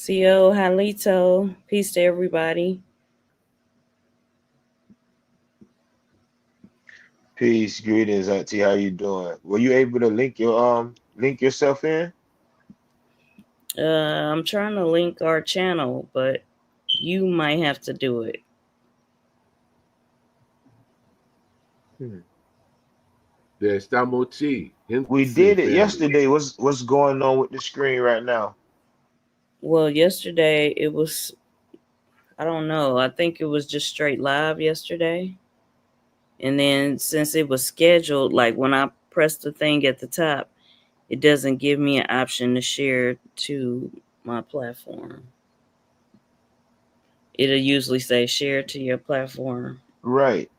CO Halito. Peace to everybody. Peace, greetings, Auntie. How you doing? Were you able to link yourself in? I'm trying to link our channel, but you might have to do it. Hmm. There's Tamochi, We Henson did it family. yesterday. What's going on with the screen right now? Well, yesterday it was, I don't know, I think it was just straight live yesterday. And then since it was scheduled, like when I press the thing at the top, it doesn't give me an option to share to my platform. It'll usually say share to your platform. Right.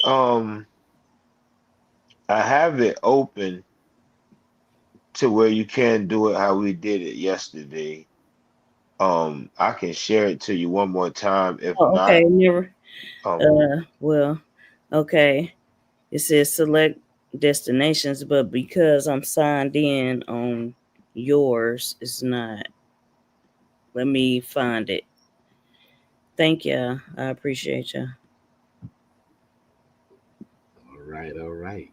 Um, I have it open to where you can do it how we did it yesterday. I can share it to you one more time. If Oh, okay. not, Never. um, Well, okay. It says select destinations, but because I'm signed in on yours, it's not. Let me find it. Thank you. I appreciate you. All right, all right.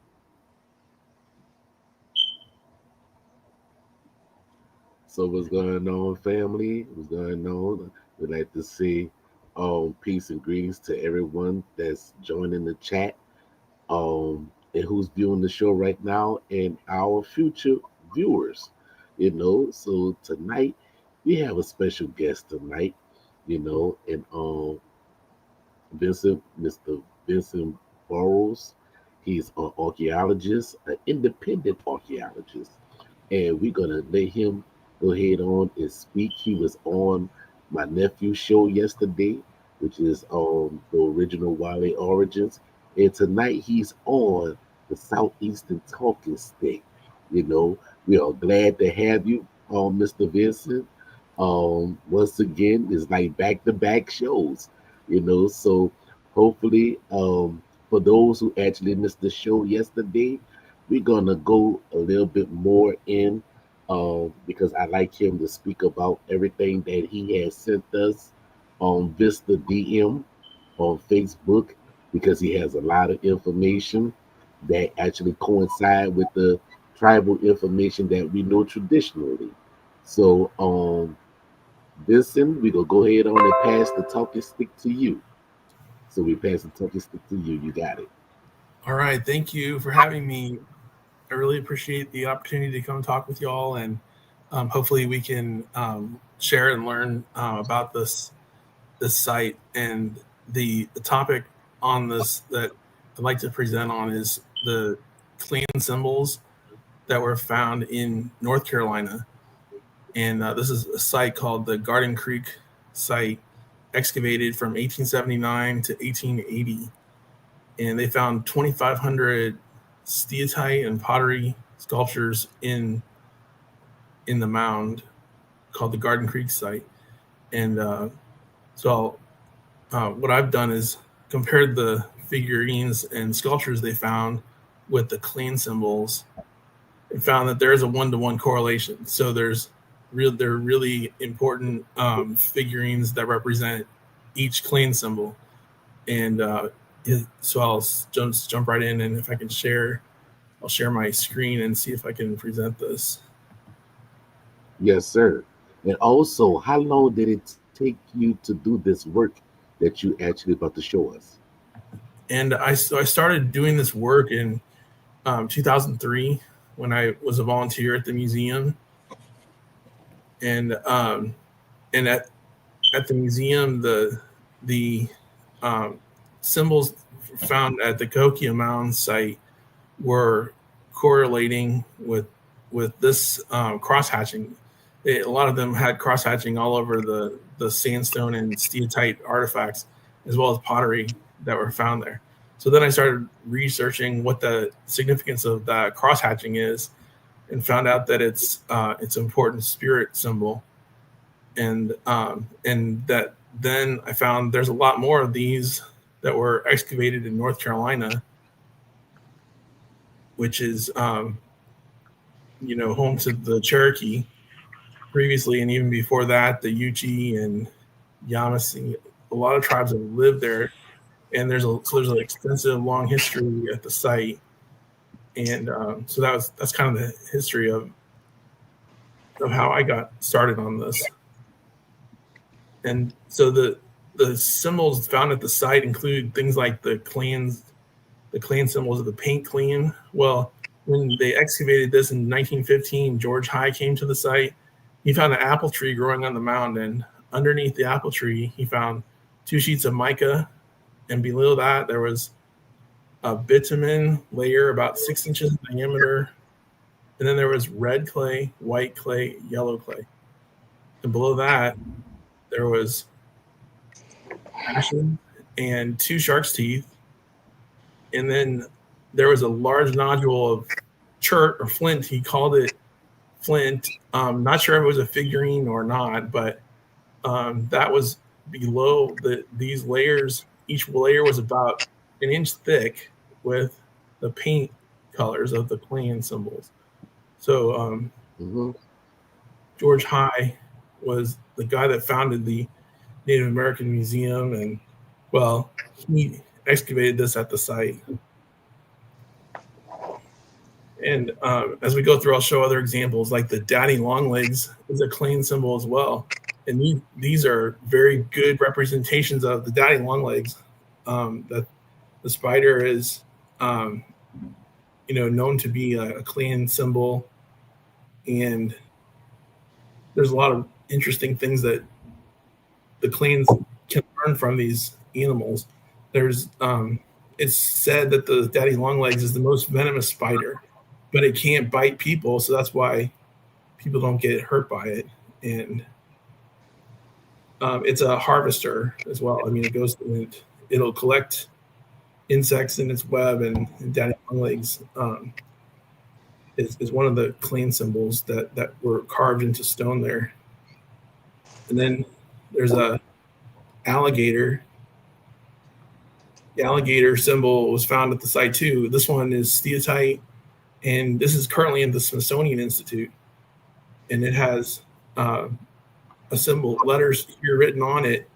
So what's going on, family? What's going on? We'd like to say peace and greetings to everyone that's joining the chat, and who's viewing the show right now and our future viewers. So tonight we have a special guest tonight, and Mr. Vincent Barrows. He's an archaeologist, an independent archaeologist, and we're gonna let him go ahead on and speak. He was on my nephew's show yesterday, which is the original Wale Origins, and tonight he's on the Southeastern Talking Stick. You know, we are glad to have you, Mr. Vincent. Once again, it's like back-to-back shows. So hopefully, for those who actually missed the show yesterday, we're gonna go a little bit more in, because I like him to speak about everything that he has sent us on Vista DM on Facebook, because he has a lot of information that actually coincide with the tribal information that we know traditionally. So, Vincent, we gonna go ahead on and pass the talking stick to you. So we pass the talking stick to you. You got it. All right, thank you for having me. I really appreciate the opportunity to come talk with y'all, and hopefully we can share and learn about this site. And the topic on this that I'd like to present on is the clan symbols that were found in North Carolina. And this is a site called the Garden Creek site, excavated from 1879 to 1880. And they found 2,500 steatite and pottery sculptures in the mound called the Garden Creek site. And what I've done is compared the figurines and sculptures they found with the clan symbols, and found that there is a one-to-one correlation. So they're really important figurines that represent each clan symbol. And so I'll jump right in, and if I can share, I'll share my screen and see if I can present this. Yes, sir. And also, how long did it take you to do this work that you actually about to show us? And I started doing this work in 2003 when I was a volunteer at the museum, and at the museum the um, symbols found at the Cahokia Mound site were correlating with this cross hatching. A lot of them had cross hatching all over the sandstone and steatite artifacts, as well as pottery that were found there. So then I started researching what the significance of that cross hatching is, and found out that it's an important spirit symbol, and that then I found there's a lot more of these that were excavated in North Carolina, which is home to the Cherokee previously, and even before that, the Yuchi and Yamasee, a lot of tribes have lived there, and there's an extensive, long history at the site, and so that's kind of the history of how I got started on this. And so the symbols found at the site include things like the clan symbols of the paint clan. Well, when they excavated this in 1915, George High came to the site. He found an apple tree growing on the mound, and underneath the apple tree, he found 2 sheets of mica, and below that there was a bitumen layer about 6 inches in diameter, and then there was red clay, white clay, yellow clay, and below that there was ashes and 2 shark's teeth, and then there was a large nodule of chert or flint. He called it flint. Not sure if it was a figurine or not, but that was below these layers. Each layer was about 1 inch thick with the paint colors of the clan symbols. So George High was the guy that founded the Native American Museum, and well, he excavated this at the site. And as we go through, I'll show other examples, like the daddy longlegs is a clan symbol as well. And these are very good representations of the daddy longlegs. That the spider is, known to be a clan symbol, and there's a lot of interesting things that the clans can learn from these animals. There's, it's said that the daddy longlegs is the most venomous spider, but it can't bite people, so that's why people don't get hurt by it. And it's a harvester as well. I mean, it'll collect insects in its web, and daddy longlegs is one of the clan symbols that were carved into stone there. And then there's a alligator. The alligator symbol was found at the site too. This one is steatite, and this is currently in the Smithsonian Institute. And it has a symbol, letters here written on it.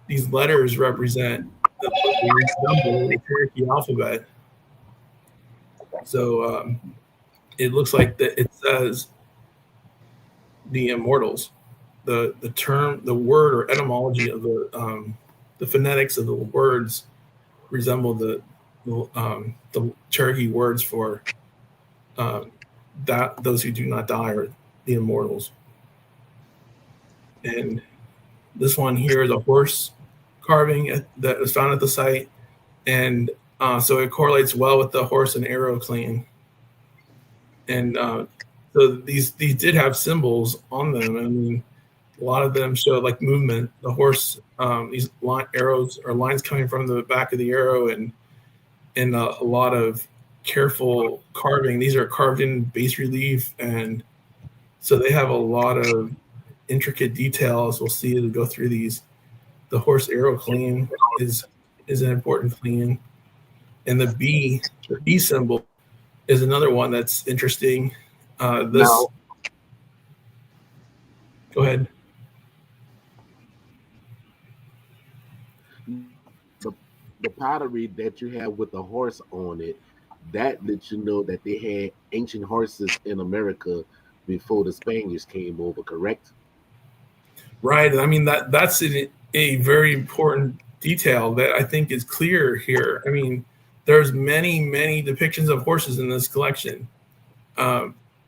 These letters represent the Cherokee alphabet. So it looks like that it says the immortals. The term, the word or etymology of the phonetics of the words resemble the Cherokee words for those who do not die, or the immortals. And this one here is a horse carving that was found at the site, and so it correlates well with the horse and arrow clan. And so these did have symbols on them. I mean, a lot of them show like movement. The horse, these arrows or lines coming from the back of the arrow, and a lot of careful carving. These are carved in bas relief, and so they have a lot of intricate details. We'll see as we go through these. The horse arrow clan is an important clan, and the bee symbol is another one that's interesting. Go ahead. The pottery that you have with the horse on it, that lets you know that they had ancient horses in America before the Spaniards came over, correct? Right. I mean, that's a very important detail that I think is clear here. I mean, there's many, many depictions of horses in this collection,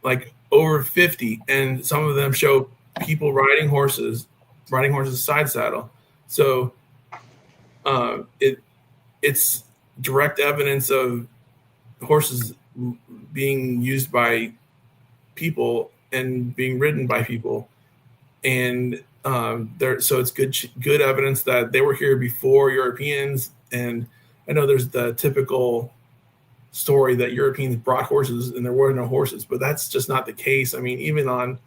like over 50, and some of them show people riding horses side saddle. So it's direct evidence of horses being used by people and being ridden by people, and so it's good evidence that they were here before Europeans. And I know there's the typical story that Europeans brought horses and there were no horses, but that's just not the case. I mean, even on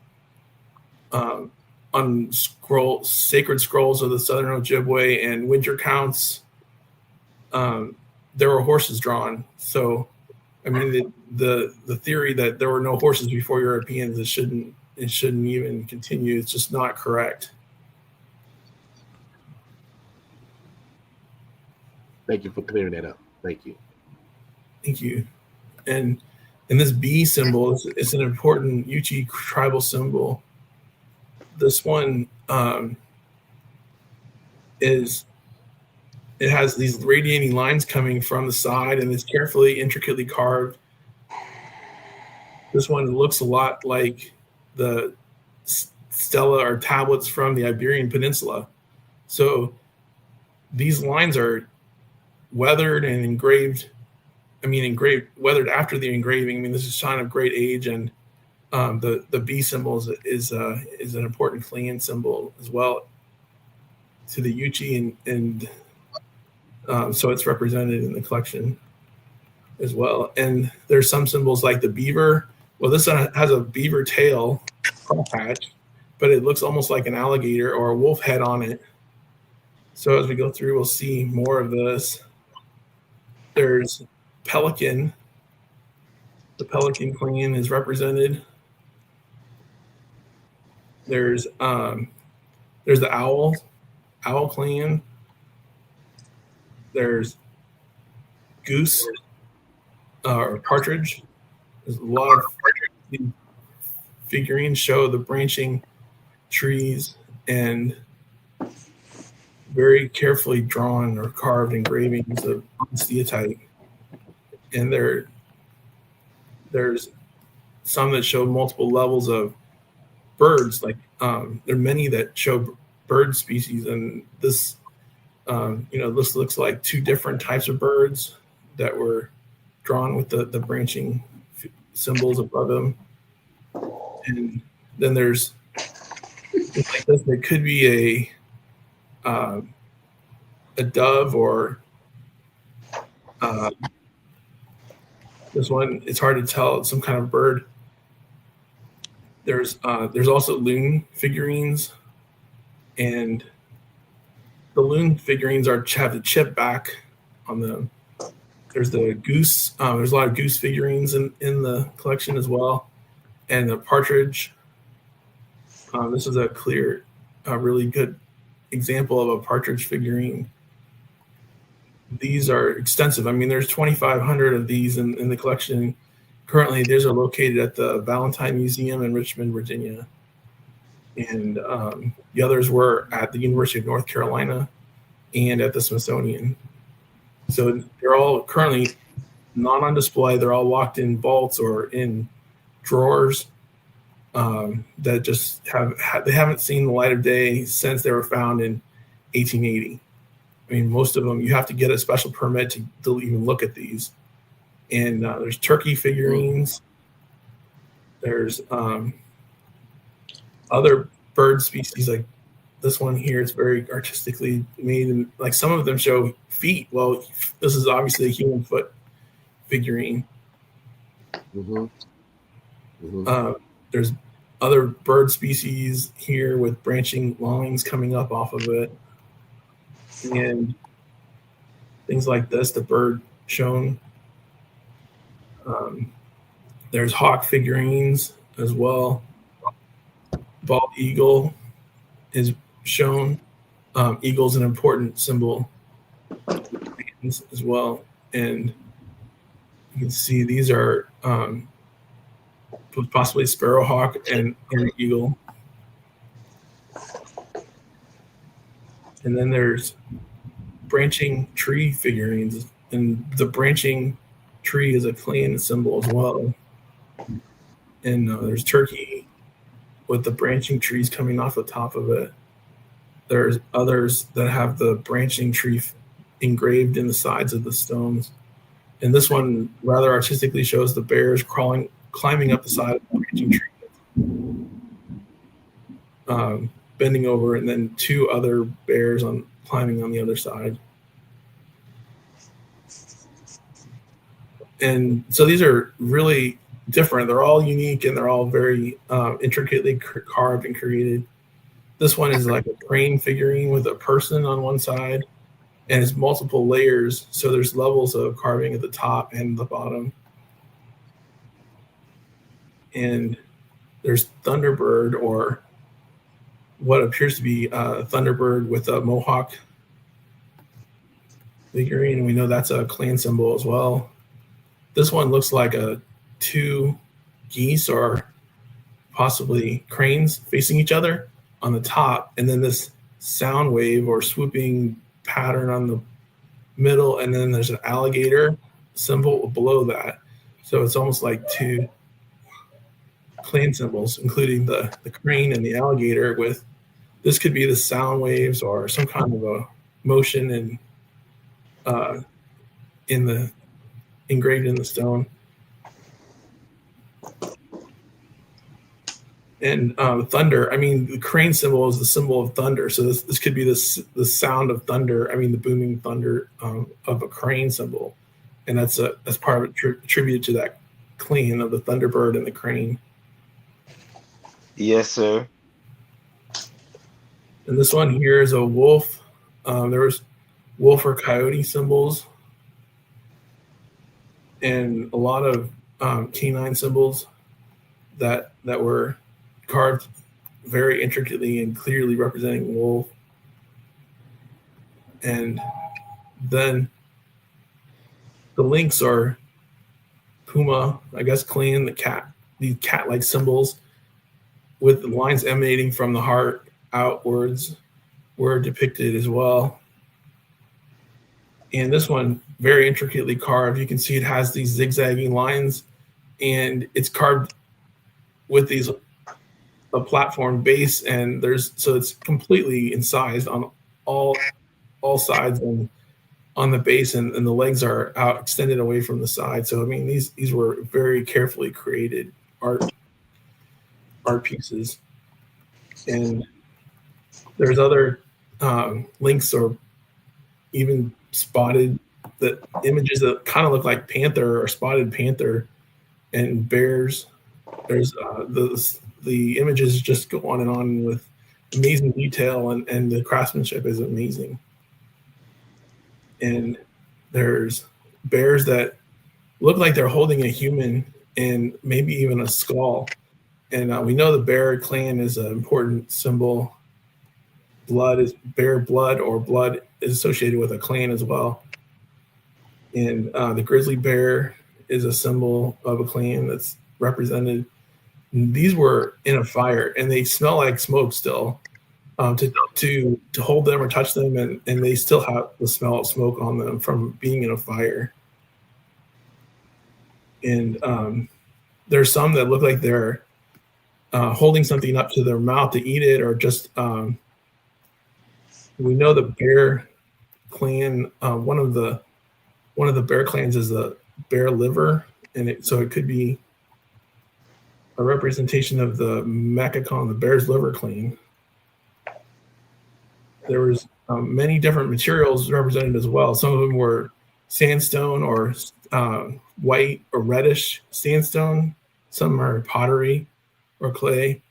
sacred scrolls of the Southern Ojibwe and winter counts, there were horses drawn. So, I mean, the theory that there were no horses before Europeans, it it shouldn't even continue. It's just not correct. Thank you for clearing that up. Thank you. Thank you. And this B symbol is an important Yuchi tribal symbol. This one it has these radiating lines coming from the side, and it's carefully, intricately carved. This one looks a lot like the stela or tablets from the Iberian Peninsula. So these lines are weathered and engraved. Weathered after the engraving. I mean, this is a sign of great age, and the B symbol is an important clan symbol as well to the Yuchi, and so it's represented in the collection as well. And there's some symbols like the beaver. Well, this one has a beaver tail patch, but it looks almost like an alligator or a wolf head on it. So as we go through, we'll see more of this. There's pelican. The pelican clan is represented. There's the owl clan. There's goose or partridge. There's a lot of figurines show the branching trees and very carefully drawn or carved engravings of steatite. And there's some that show multiple levels of birds. Like there are many that show bird species, and this this looks like two different types of birds that were drawn with the branching symbols above them. And then there's like this. There could be a dove or this one. It's hard to tell. It's some kind of bird. There's also loon figurines, and the loon figurines have the chip back on them. There's the goose. There's a lot of goose figurines in the collection as well, and the partridge. This is a really good example of a partridge figurine. These are extensive. I mean, there's 2,500 of these in the collection. Currently, these are located at the Valentine Museum in Richmond, Virginia. And the others were at the University of North Carolina and at the Smithsonian. So they're all currently not on display. They're all locked in vaults or in drawers that just they haven't seen the light of day since they were found in 1880. I mean, most of them, you have to get a special permit to even look at these. And there's turkey figurines. There's other bird species like this one here. It's very artistically made, and like some of them show feet. Well, this is obviously a human foot figurine. Mm-hmm. Mm-hmm. There's other bird species here with branching lines coming up off of it, and things like this. The bird shown. There's hawk figurines as well. Bald eagle is shown. Eagle's an important symbol as well. And you can see these are possibly sparrowhawk and eagle. And then there's branching tree figurines, and the branching tree is a clan symbol as well. And there's turkey with the branching trees coming off the top of it. There's others that have the branching tree engraved in the sides of the stones. And this one rather artistically shows the bears climbing up the side of the branching tree, bending over, and then two other bears climbing on the other side. And so these are really different. They're all unique, and they're all very intricately carved and created. This one is like a crane figurine with a person on one side, and it's multiple layers. So there's levels of carving at the top and the bottom. And There's Thunderbird, or what appears to be a Thunderbird with a mohawk figurine, and we know that's a clan symbol as well. This one looks like two geese or possibly cranes facing each other on the top, and then this sound wave or swooping pattern on the middle, and then there's an alligator symbol below that. So it's almost like two clan symbols, including the crane and the alligator. With this could be the sound waves or some kind of a motion and engraved in the stone. And thunder, I mean, the crane symbol is the symbol of thunder. So this could be the sound of thunder. I mean, the booming thunder of a crane symbol. And that's part of it attributed to that clan of the Thunderbird and the crane. Yes, sir. And this one here is a wolf. There was wolf or coyote symbols and a lot of canine symbols that were carved very intricately and clearly representing wolf. And then the links are puma, I guess clan, the cat, these cat-like symbols with the lines emanating from the heart outwards were depicted as well. And this one, very intricately carved. You can see it has these zigzagging lines, and it's carved with a platform base, and so it's completely incised on all sides and on the base, and the legs are out extended away from the side. So I mean, these were very carefully created art pieces. And there's other links or even spotted the images that kind of look like panther or spotted panther and bears. There's the images just go on and on with amazing detail, and the craftsmanship is amazing. And there's bears that look like they're holding a human and maybe even a skull. And we know the bear clan is an important symbol. Bear blood, or blood is associated with a clan as well. And the grizzly bear is a symbol of a clan that's represented. These were in a fire, and they smell like smoke still. To hold them or touch them, and they still have the smell of smoke on them from being in a fire. And there's some that look like they're holding something up to their mouth to eat it, or just we know the bear clan. One of the bear clans is the bear liver, and so it could be a representation of the Macacon, the bear's liver clan. There was many different materials represented as well. Some of them were sandstone or white or reddish sandstone. Some are pottery or clay.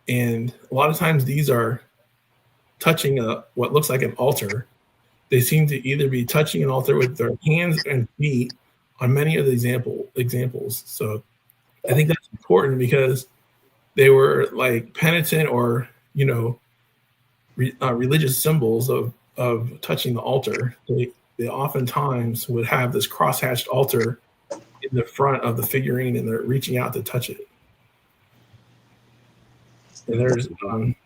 And a lot of times these are touching what looks like an altar. They seem to either be touching an altar with their hands and feet on many of the examples. So I think that's important because they were like penitent or, religious symbols of touching the altar. They oftentimes would have this cross-hatched altar in the front of the figurine, and they're reaching out to touch it. And there's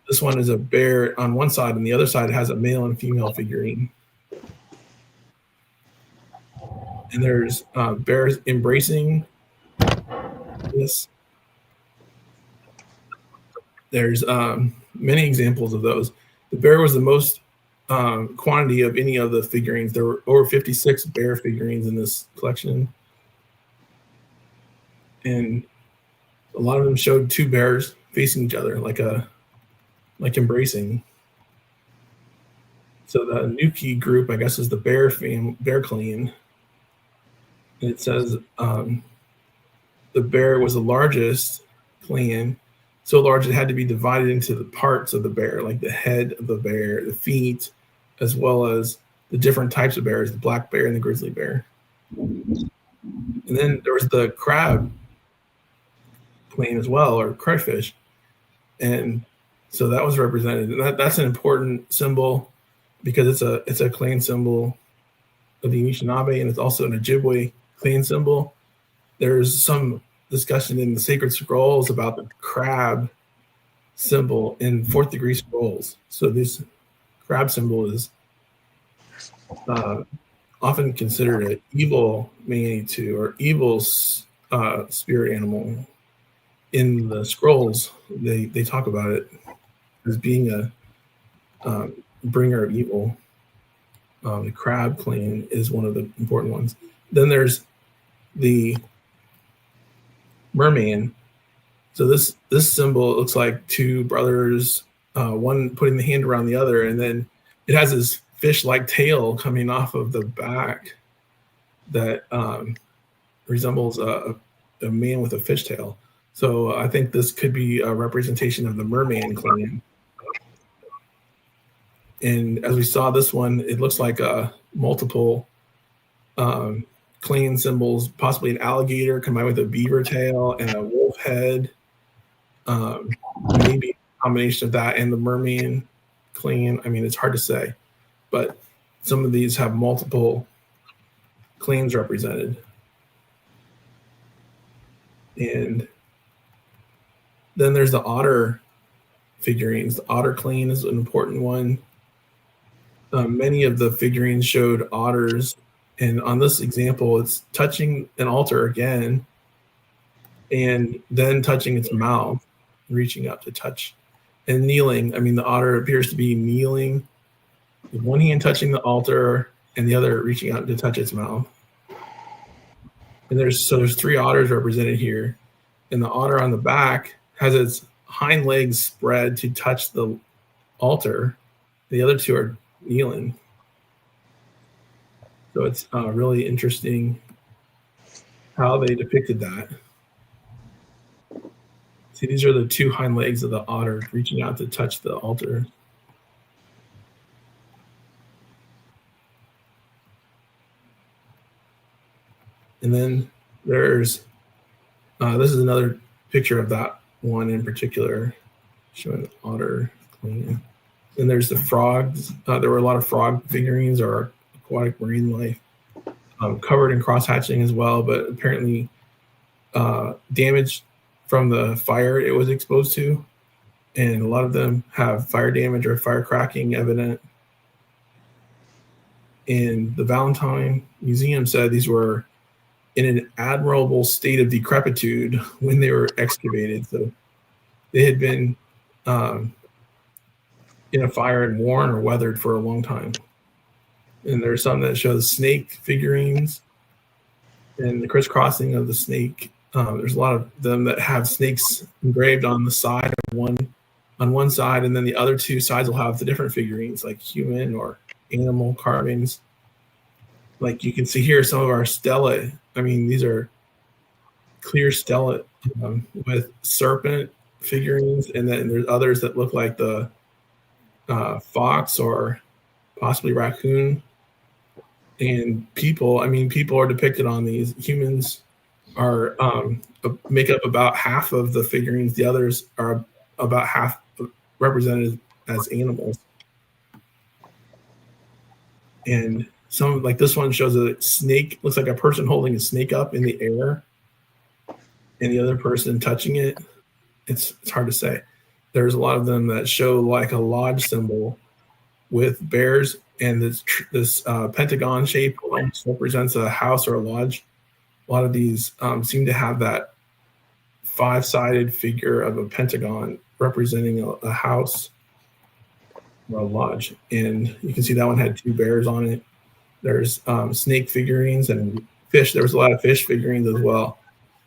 this one is a bear on one side, and the other side has a male and female figurine. And there's bears embracing this. There's many examples of those. The bear was the most quantity of any of the figurines. There were over 56 bear figurines in this collection. And a lot of them showed two bears facing each other, like embracing. So the Nuki group, I guess, is the bear clan. And it says the bear was the largest clan, so large it had to be divided into the parts of the bear, like the head of the bear, the feet, as well as the different types of bears, the black bear and the grizzly bear. And then there was the crab clan as well, or crayfish. And so that was represented. And that's an important symbol because it's a clan symbol of the Anishinaabe, and it's also an Ojibwe clan symbol. There's some discussion in the sacred scrolls about the crab symbol in fourth degree scrolls. So this crab symbol is often considered an evil Manitou or evil spirit animal. In the scrolls, they talk about it as being a bringer of evil. The crab clan is one of the important ones. Then there's the merman. So this symbol looks like two brothers, one putting the hand around the other, and then it has this fish-like tail coming off of the back that resembles a man with a fishtail. So I think this could be a representation of the merman clan. And as we saw this one, it looks like multiple clan symbols, possibly an alligator combined with a beaver tail and a wolf head. Maybe a combination of that and the merman clan. I mean, it's hard to say, but some of these have multiple clans represented. And then there's the otter figurines. The otter clan is an important one. Many of the figurines showed otters, and on this example, it's touching an altar again, and then touching its mouth, reaching up to touch, and kneeling. I mean, the otter appears to be kneeling, with one hand touching the altar, and the other reaching out to touch its mouth. And there's three otters represented here, and the otter on the back has its hind legs spread to touch the altar. The other two are kneeling. So it's really interesting how they depicted that. See, these are the two hind legs of the otter reaching out to touch the altar. And then there's, this is another picture of that one in particular, showing the otter clan. Then there's the frogs. There were a lot of frog figurines or aquatic marine life covered in cross-hatching as well, but apparently damaged from the fire it was exposed to. And a lot of them have fire damage or fire cracking evident. And the Valentine Museum said these were in an admirable state of decrepitude when they were excavated. So they had been in a fire and worn or weathered for a long time. And there's some that show the snake figurines and the crisscrossing of the snake. There's a lot of them that have snakes engraved on the side of on one side, and then the other two sides will have the different figurines like human or animal carvings. Like you can see here, some of our stela. I mean, these are clear stela with serpent figurines, and then there's others that look like the fox or possibly raccoon. And people, I mean, people are depicted on these. Humans are make up about half of the figurines. The others are about half represented as animals. And some, like this one, shows a snake, looks like a person holding a snake up in the air, and the other person touching it. It's hard to say. There's a lot of them that show like a lodge symbol with bears, and this pentagon shape almost represents a house or a lodge. A lot of these seem to have that five-sided figure of a pentagon representing a house or a lodge. And you can see that one had two bears on it. There's snake figurines and fish. There was a lot of fish figurines as well.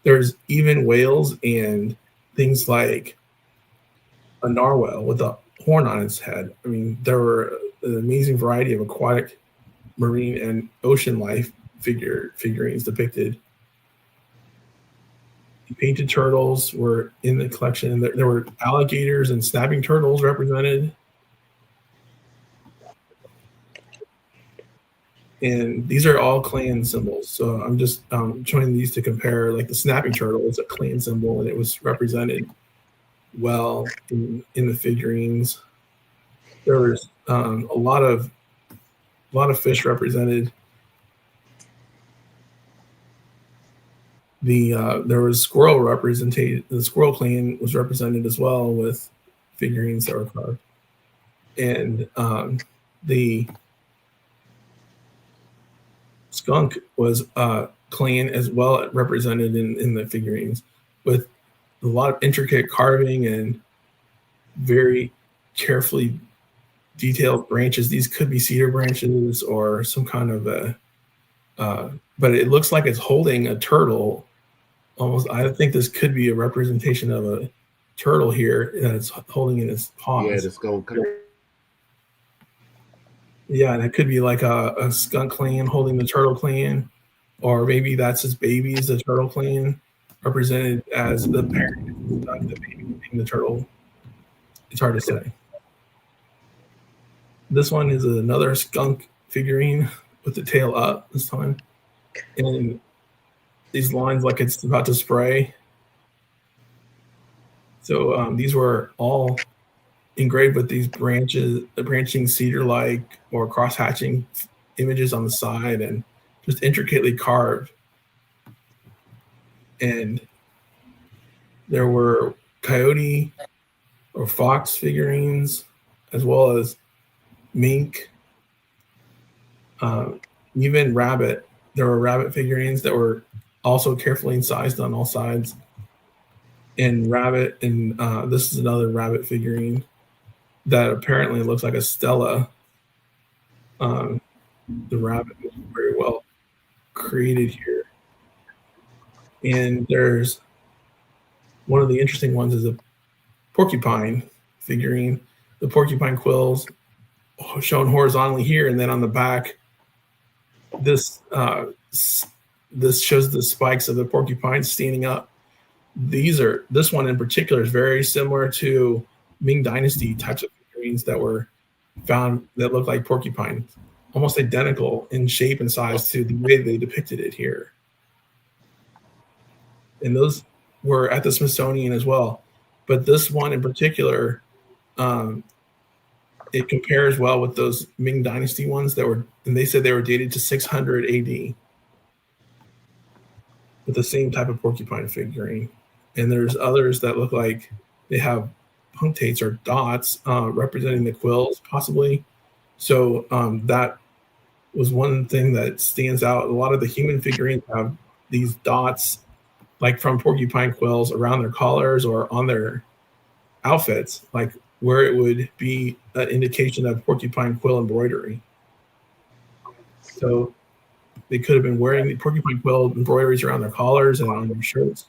There's even whales and things like a narwhal with a horn on its head. I mean, there were an amazing variety of aquatic, marine, and ocean life figurines depicted. Painted turtles were in the collection. There were alligators and snapping turtles represented. And these are all clan symbols. So I'm just showing these to compare. Like the snapping turtle is a clan symbol, and it was represented well in the figurines. There was a lot of fish represented. There was squirrel represented. The squirrel clan was represented as well with figurines that were carved, and the skunk was clan as well represented in the figurines with a lot of intricate carving and very carefully detailed branches. These could be cedar branches or some kind of a but it looks like it's holding a turtle almost. I think this could be a representation of a turtle here that it's holding in its paws. Yeah, the skunk clan. Yeah, and it could be like a skunk clan holding the turtle clan, or maybe that's his babies, the turtle clan, represented as the parent, the baby being the turtle. It's hard to say. This one is another skunk figurine with the tail up this time, and these lines like it's about to spray. So these were all engraved with these branching cedar-like or cross-hatching images on the side, and just intricately carved. And there were coyote or fox figurines, as well as mink, even rabbit. There were rabbit figurines that were also carefully incised on all sides. And rabbit, and this is another rabbit figurine that apparently looks like a stella. The rabbit was very well created here. And there's one of the interesting ones is a porcupine figurine. The porcupine quills shown horizontally here, and then on the back, this shows the spikes of the porcupine standing up. This one in particular is very similar to Ming Dynasty types of figurines that were found that look like porcupines, almost identical in shape and size to the way they depicted it here. And those were at the Smithsonian as well. But this one in particular, it compares well with those Ming Dynasty ones that were, and they said they were dated to 600 AD with the same type of porcupine figurine. And there's others that look like they have punctates or dots representing the quills, possibly. So that was one thing that stands out. A lot of the human figurines have these dots, like from porcupine quills, around their collars or on their outfits, like where it would be an indication of porcupine quill embroidery. So they could have been wearing the porcupine quill embroideries around their collars and on their shirts.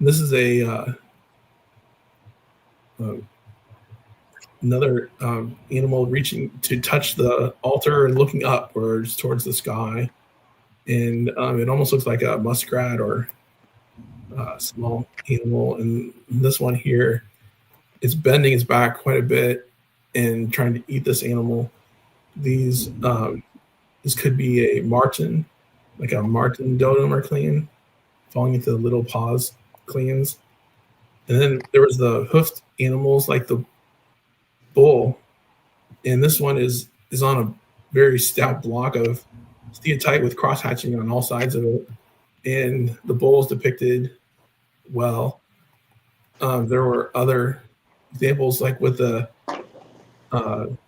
This is another animal reaching to touch the altar and looking upwards towards the sky. And it almost looks like a muskrat or a small animal. And this one here, it's bending its back quite a bit and trying to eat this animal. This could be a marten, like a marten dotem or clan, falling into the little paws clans. And then there was the hoofed animals like the bull, and this one is on a very stout block of steatite with cross hatching on all sides of it, and the bull is depicted well. There were other examples like with the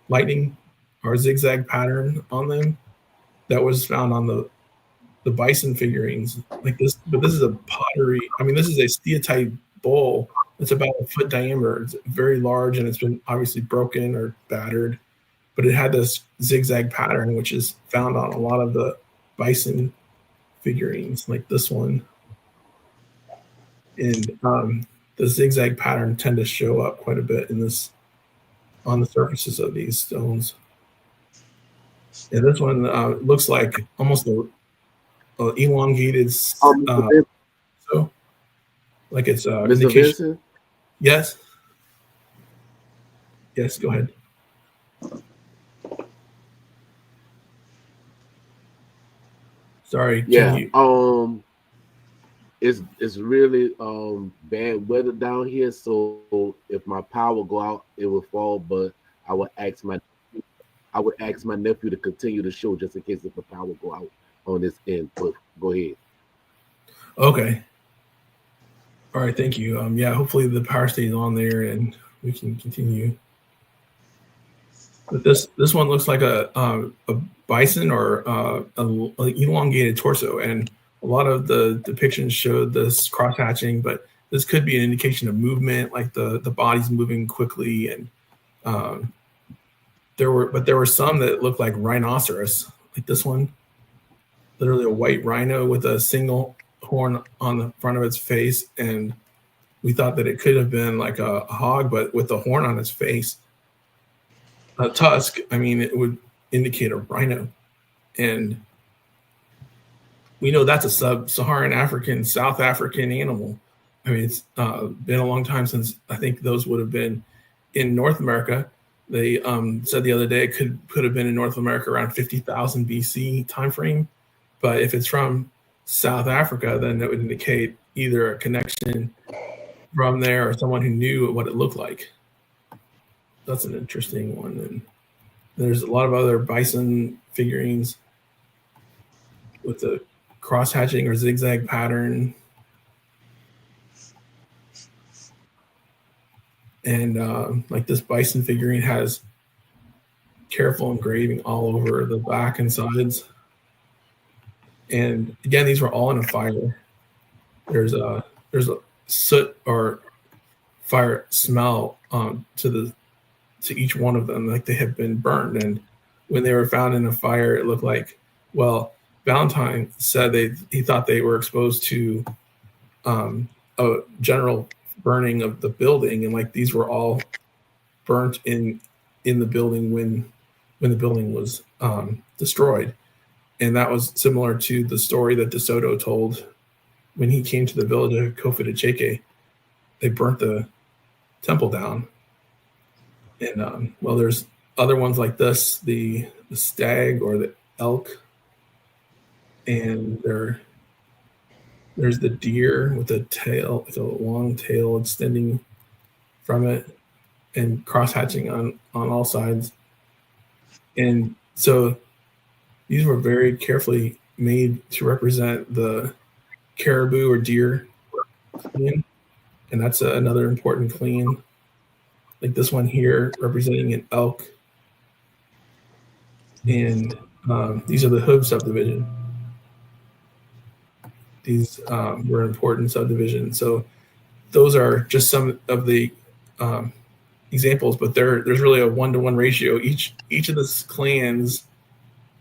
lightning or zigzag pattern on them that was found on the bison figurines like this. But this is a pottery, this is a steatite bowl. It's about a foot diameter. It's very large, and it's been obviously broken or battered, but it had this zigzag pattern, which is found on a lot of the bison figurines like this one. And the zigzag pattern tend to show up quite a bit on the surfaces of these stones. And this one looks like almost a elongated so like it's Mr. Vincent? Yes, go ahead. Sorry, can Yeah. you? It's really bad weather down here. So if my power go out, it will fall. But I would ask my I would ask my nephew to continue the show just in case if the power go out on this end. But go ahead. Okay. All right. Thank you. Yeah. Hopefully the power stays on there and we can continue. But this one looks like a bison or a elongated torso, and a lot of the depictions showed this cross hatching, but this could be an indication of movement, like the body's moving quickly, and um, there were some that looked like rhinoceros, like this one, literally a white rhino with a single horn on the front of its face, and we thought that it could have been like a hog, but with the horn on its face, a tusk. I mean, it would indicate a rhino, and we know that's a sub-Saharan African, South African animal. I mean, it's been a long time since I think those would have been in North America. They said the other day it could have been in North America around 50,000 BC time frame. But if it's from South Africa, then that would indicate either a connection from there or someone who knew what it looked like. That's an interesting one. And there's a lot of other bison figurines with the cross hatching or zigzag pattern. And like this bison figurine has careful engraving all over the back and sides. And again, these were all in a fire. There's a soot or fire smell to each one of them, like they have been burned. And when they were found in a fire, it looked like, well, Valentine said he thought they were exposed to a general burning of the building, and like these were all burnt in the building when the building was destroyed. And that was similar to the story that DeSoto told when he came to the village of Kofuta-Cheke. They burnt the temple down. And well, there's other ones like this, the stag or the elk, and there's the deer with a tail, with a long tail extending from it, and cross hatching on all sides. And so these were very carefully made to represent the caribou or deer clan, and that's another important clan. Like this one here representing an elk, and these are the Hood subdivision. These were important subdivisions. So those are just some of the examples, but there's really a 1-to-1 ratio. Each of the clans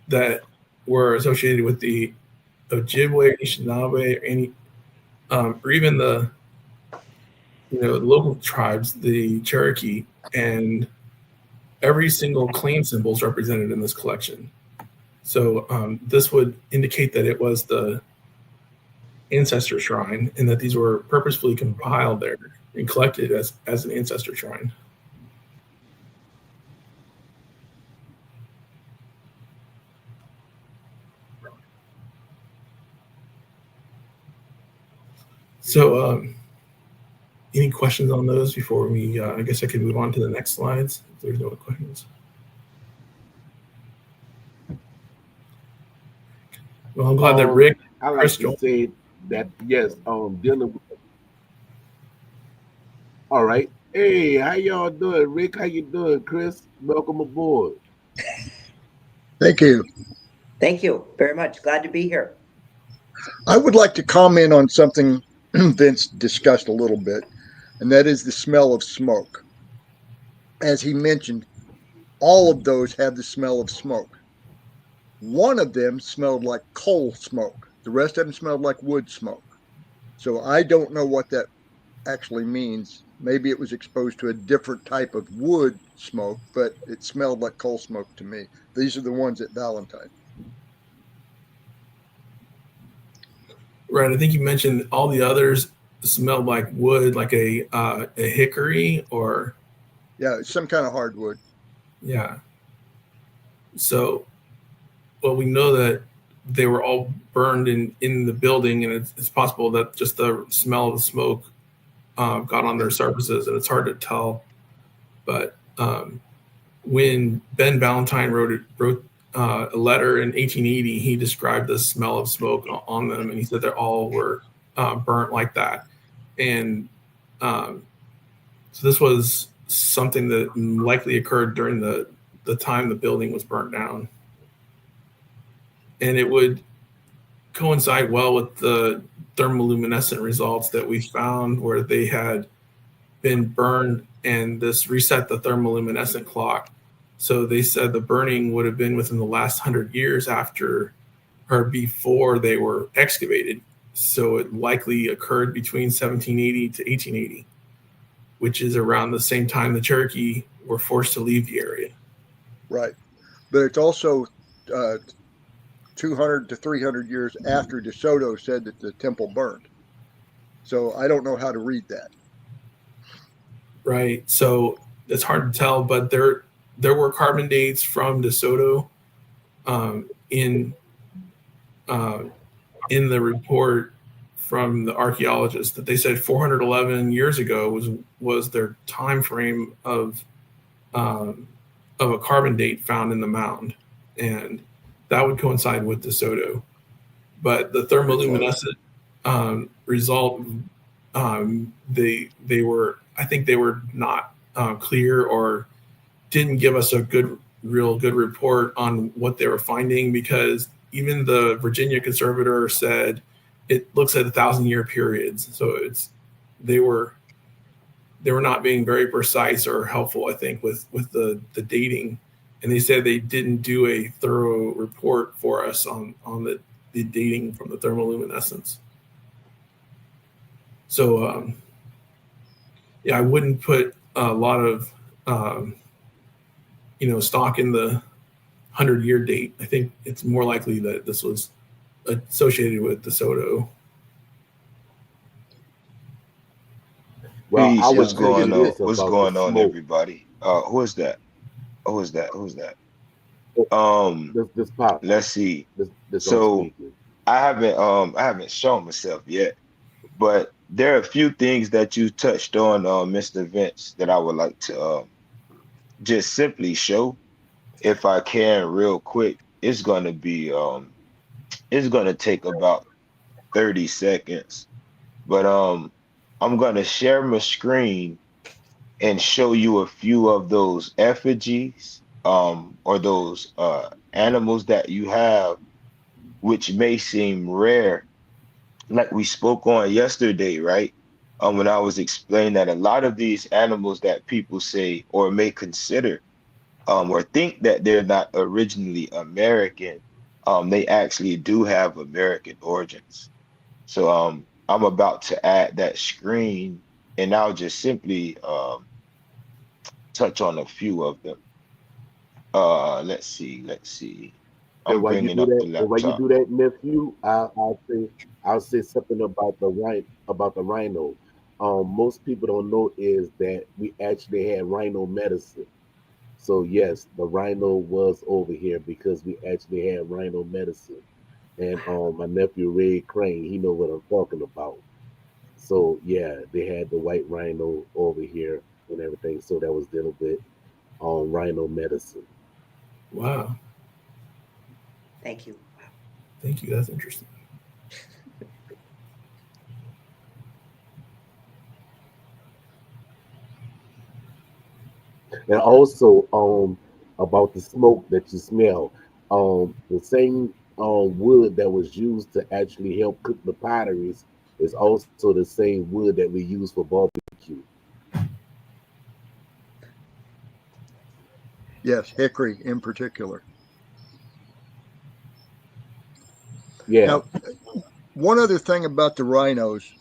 that were associated with the Ojibwe, Anishinaabe, or any, or even the local tribes, the Cherokee, and every single clan symbol is represented in this collection. So this would indicate that it was the ancestor shrine, and that these were purposefully compiled there and collected as an ancestor shrine. So any questions on those before we, I guess I could move on to the next slides if there's no questions. Well, I'm glad that Rick, I like to say that, yes, dealing with. All right. Hey, how y'all doing? Rick, how you doing? Chris, welcome aboard. Thank you. Thank you very much. Glad to be here. I would like to comment on something Vince discussed a little bit, and that is the smell of smoke. As he mentioned, all of those have the smell of smoke. One of them smelled like coal smoke. The rest of them smelled like wood smoke. So I don't know what that actually means. Maybe it was exposed to a different type of wood smoke, but it smelled like coal smoke to me. These are the ones at Valentine. Right. I think you mentioned all the others smelled like wood, like a hickory or. Yeah, some kind of hardwood. Yeah. So, well, we know that they were all burned in the building, and it's possible that just the smell of the smoke got on their surfaces, and it's hard to tell. But when Ben Valentine wrote a letter in 1880, he described the smell of smoke on them, and he said that all were burnt like that. And so this was something that likely occurred during the time the building was burnt down. And it would coincide well with the thermoluminescent results that we found, where they had been burned, and this reset the thermoluminescent clock. So they said the burning would have been within the last 100 years after or before they were excavated. So it likely occurred between 1780 to 1880, which is around the same time the Cherokee were forced to leave the area. Right. But it's also 200 to 300 years after DeSoto said that the temple burned. So I don't know how to read that. Right. So it's hard to tell, but there were carbon dates from DeSoto in the report from the archaeologists that they said 411 years ago was their time frame of a carbon date found in the mound, and that would coincide with DeSoto. But the thermoluminescent result, they were, I think they were not clear, or didn't give us a real good report on what they were finding, because even the Virginia conservator said it looks at 1,000-year periods. So they were not being very precise or helpful, I think, with the dating. And they said they didn't do a thorough report for us on the dating from the thermoluminescence. So, I wouldn't put a lot of, stock in the 100-year date. I think it's more likely that this was associated with DeSoto. Well, Peace. I would What's tell you going on? this What's about the going on, smoke. everybody? Who is that? Who's that? This pop. Let's see. This So speaking. I haven't shown myself yet, but there are a few things that you touched on, Mr. Vince, that I would like to just simply show, if I can, real quick. It's gonna take about 30 seconds, but I'm gonna share my screen and show you a few of those effigies, or those animals that you have, which may seem rare, like we spoke on yesterday, right? When I was explaining that a lot of these animals that people say or may consider, or think that they're not originally American, they actually do have American origins. So I'm about to add that screen, and I'll just simply touch on a few of them. Let's see. And I'm bringing up the while you laptop. do that, nephew, I'll say something about the rhino. Most people don't know is that we actually had rhino medicine. So yes, the rhino was over here because we actually had rhino medicine. And my nephew Ray Crane, he know what I'm talking about. So yeah, they had the white rhino over here and everything. So that was dealing with rhino medicine. Wow. Thank you. Thank you. That's interesting. And also about the smoke that you smell, the same wood that was used to actually help cook the potteries is also the same wood that we use for barbecue. Yes, hickory in particular. Yeah. Now, one other thing about the rhinos,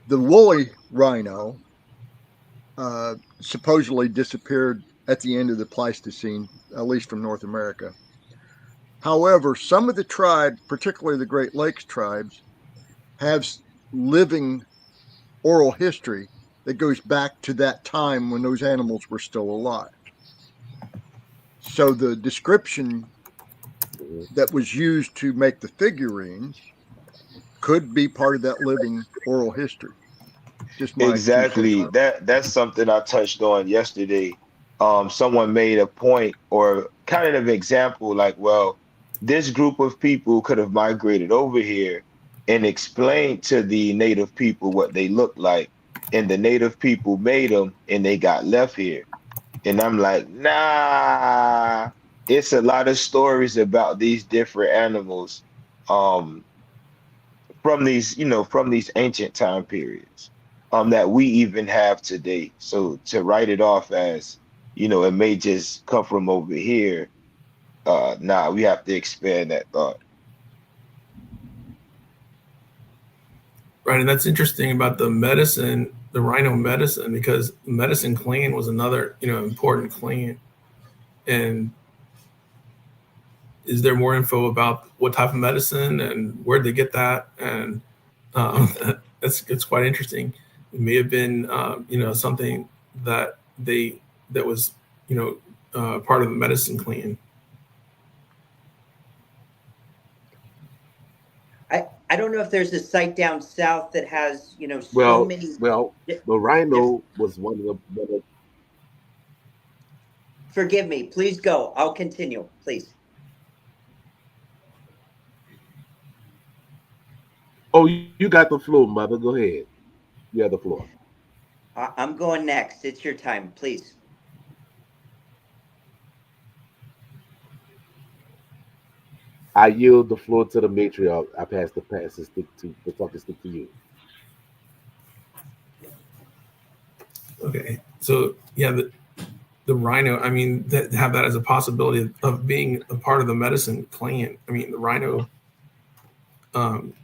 the woolly rhino supposedly disappeared at the end of the Pleistocene, at least from North America. However, some of the tribes, particularly the Great Lakes tribes, have living oral history that goes back to that time when those animals were still alive. So the description that was used to make the figurines could be part of that living oral history. Just my 2 cents. Exactly. That's something I touched on yesterday. Someone made a point or kind of an example, like, well, this group of people could have migrated over here and explained to the native people what they looked like, and the native people made them, and they got left here. And I'm like, nah, it's a lot of stories about these different animals. Um, from these, from these ancient time periods, that we even have today. So to write it off as, it may just come from over here, nah, we have to expand that thought. Right, and that's interesting about the medicine, the rhino medicine, because the medicine clan was another, important clan. And is there more info about what type of medicine and where they get that? And it's quite interesting. It may have been, something that that was, part of the medicine clan. I don't know if there's a site down south that has, so Well, many. well, the rhino was one of Forgive me. Please go. I'll continue, please. Oh, you got the floor, mother. Go ahead. You have the floor. I'm going next. It's your time, please. I yield the floor to the matriarch. I pass the talking stick to you. Okay, so yeah, the rhino. I mean, that have that as a possibility of being a part of the medicine clan. I mean, the rhino, um,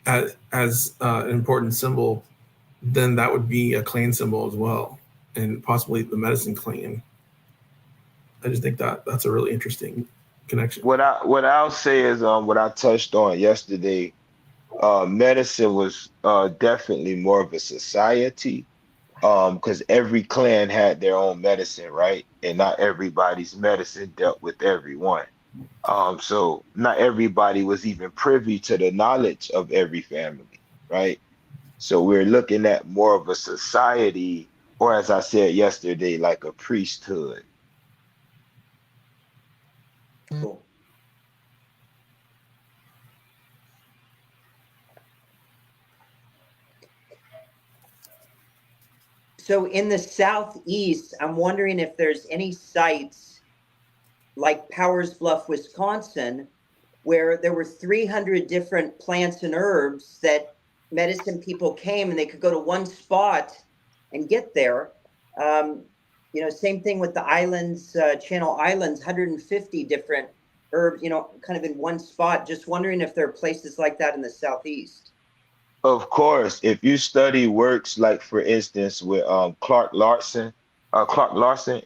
as an important symbol, then that would be a clan symbol as well, and possibly the medicine clan. I just think that that's a really interesting connection. What I'll say is, what I touched on yesterday, medicine was definitely more of a society, because every clan had their own medicine, right? And not everybody's medicine dealt with everyone. So not everybody was even privy to the knowledge of every family, right? So we're looking at more of a society, or as I said yesterday, like a priesthood. Cool. So in the southeast, I'm wondering if there's any sites like Powers Bluff, Wisconsin, where there were 300 different plants and herbs that medicine people came and they could go to one spot and get there. Um, same thing with the islands, Channel Islands, 150 different herbs, kind of in one spot. Just wondering if there are places like that in the southeast. Of course, if you study works like, for instance, with Clark Larson,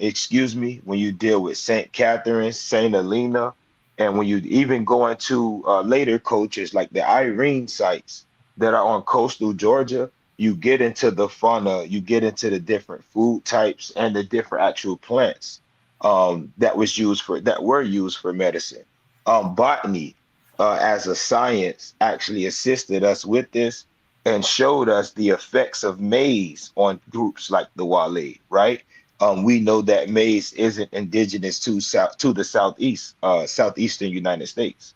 excuse me, when you deal with Saint Catherine, Saint Helena, and when you even go into later cultures like the Irene sites that are on coastal Georgia, you get into the fauna, you get into the different food types and the different actual plants, that were used for medicine. Botany, as a science, actually assisted us with this and showed us the effects of maize on groups like the Wale, right? We know that maize isn't indigenous to the southeastern United States.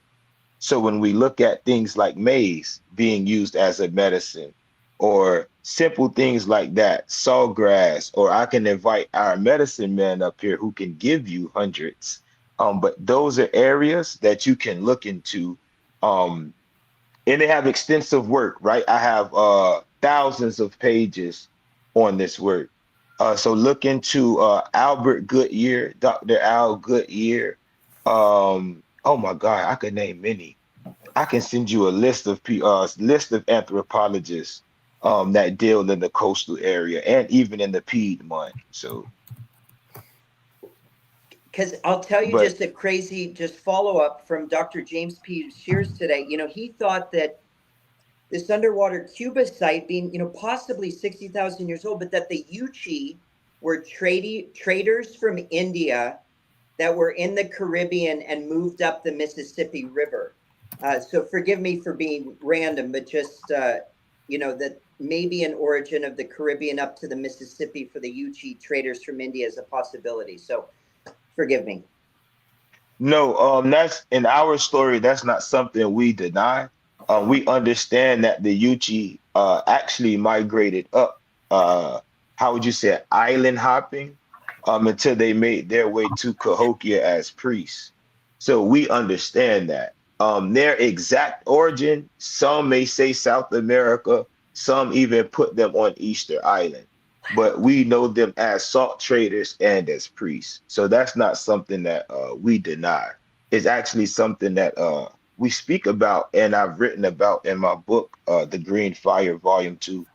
So when we look at things like maize being used as a medicine, or simple things like that, sawgrass, or I can invite our medicine man up here who can give you hundreds. But those are areas that you can look into. Um, and they have extensive work, right? I have thousands of pages on this work. So look into Albert Goodyear, Dr. Al Goodyear. Oh my God, I could name many. I can send you a list of anthropologists that deal in the coastal area and even in the Piedmont. So, Because I'll tell you but just a crazy just follow up from Dr. James P. Shears today. He thought that this underwater Cuba site being, possibly 60,000 years old, but that the Yuchi were traders from India that were in the Caribbean and moved up the Mississippi River. So forgive me for being random, but just, that maybe an origin of the Caribbean up to the Mississippi for the Yuchi traders from India is a possibility. So forgive me. No, that's in our story. That's not something we deny. We understand that the Yuchi actually migrated up. How would you say it? Island hopping, until they made their way to Cahokia as priests. So we understand that. Their exact origin, some may say South America, some even put them on Easter Island, but we know them as salt traders and as priests. So that's not something that we deny. It's actually something that we speak about and I've written about in my book, The Green Fire, Volume 2.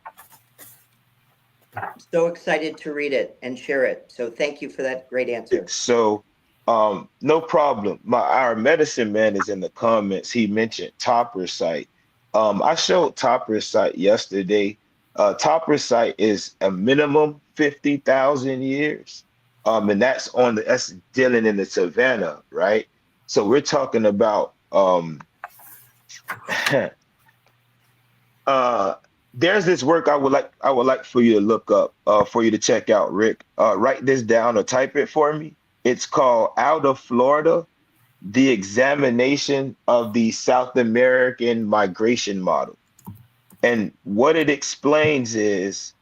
So excited to read it and share it. So thank you for that great answer. So no problem. Our medicine man is in the comments. He mentioned topper site. I showed topper site yesterday. Topper site is a minimum 50,000 years. And that's dealing in the savannah, right? So we're talking about there's this work I would like for you to look up, for you to check out, Rick. Write this down or type it for me. It's called Out of Florida, the examination of the South American migration model. And what it explains is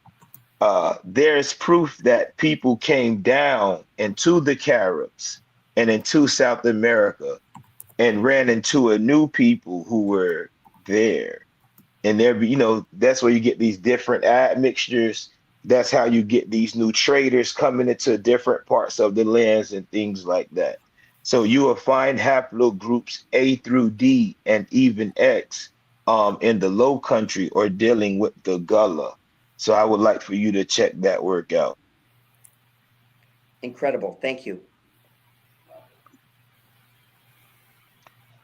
there's proof that people came down into the Caribs and into South America and ran into a new people who were there. And that's where you get these different admixtures. That's how you get these new traders coming into different parts of the lands and things like that. So you will find haplogroups A through D and even X in the low country or dealing with the Gullah. So I would like for you to check that work out. Incredible. Thank you.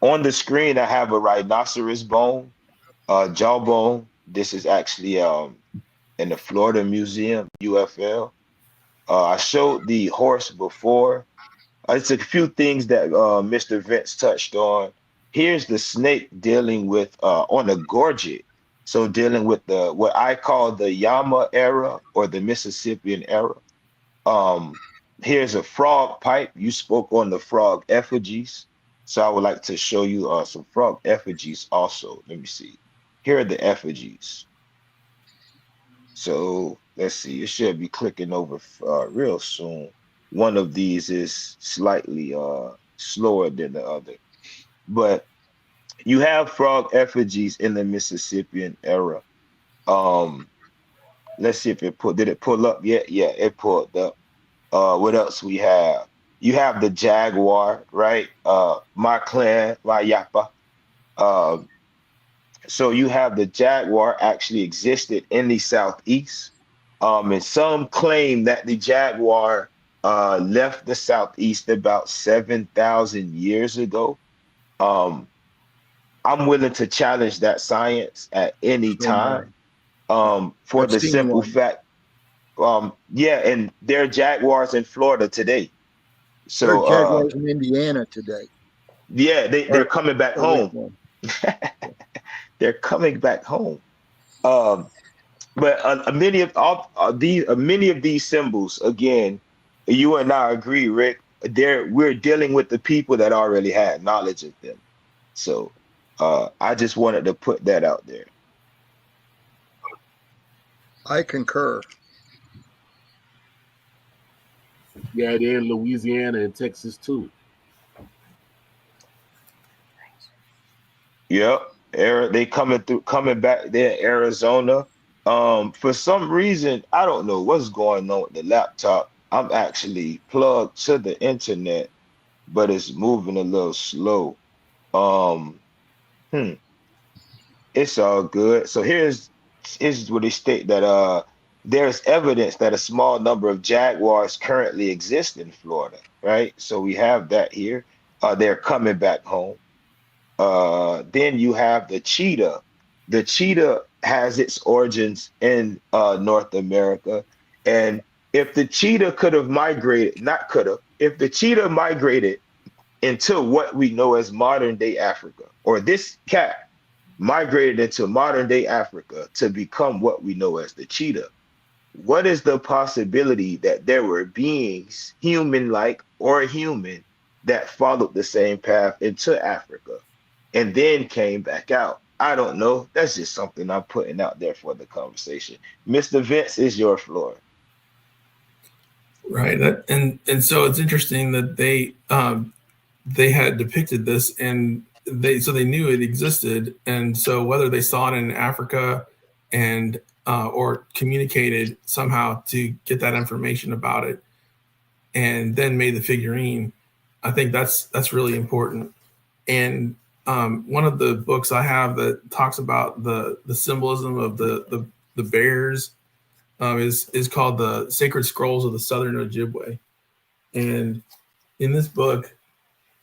On the screen, I have a rhinoceros bone, jawbone. This is actually in the Florida Museum, UFL. I showed the horse before. It's a few things that Mr. Vince touched on. Here's the snake dealing with on the gorget. So dealing with what I call the Yama era or the Mississippian era. Here's a frog pipe. You spoke on the frog effigies. So I would like to show you some frog effigies also. Let me see. Here are the effigies. So let's see. It should be clicking over real soon. One of these is slightly slower than the other. But you have frog effigies in the Mississippian era. Let's see if did it pull up yet? Yeah, it pulled up. What else we have? You have the Jaguar, right? My clan, Wayapa. So you have the Jaguar actually existed in the Southeast. And some claim that the Jaguar left the Southeast about 7,000 years ago. I'm willing to challenge that science at any time. For I've the seen simple one. fact, and there are Jaguars in Florida today. There are So Jaguars in Indiana today. yeah, they're coming back home. They're coming back home. But many of these symbols, again, you and I agree, Rick. We're dealing with the people that already had knowledge of them. So I just wanted to put that out there. I concur. Yeah, they're in Louisiana and Texas too. Yep. They coming back there in Arizona. For some reason, I don't know what's going on with the laptop. I'm actually plugged to the internet, but it's moving a little slow. Um, it's all good. So here's what they state that there's evidence that a small number of jaguars currently exist in Florida, right? So we have that here. They're coming back home. Then you have the cheetah. The cheetah has its origins in North America. And if the cheetah could have migrated, not could have, if the cheetah migrated into what we know as modern day Africa, or this cat migrated into modern day Africa to become what we know as the cheetah, what is the possibility that there were beings, human like or human, that followed the same path into Africa and then came back out? I don't know. That's just something I'm putting out there for the conversation. Mr. Vince, is your floor. Right. And so it's interesting that they had depicted this, and they knew it existed, and so whether they saw it in Africa and or communicated somehow to get that information about it and then made the figurine, I think that's really important. And one of the books I have that talks about the symbolism of the bears is called The Sacred Scrolls of the Southern Ojibwe. And in this book,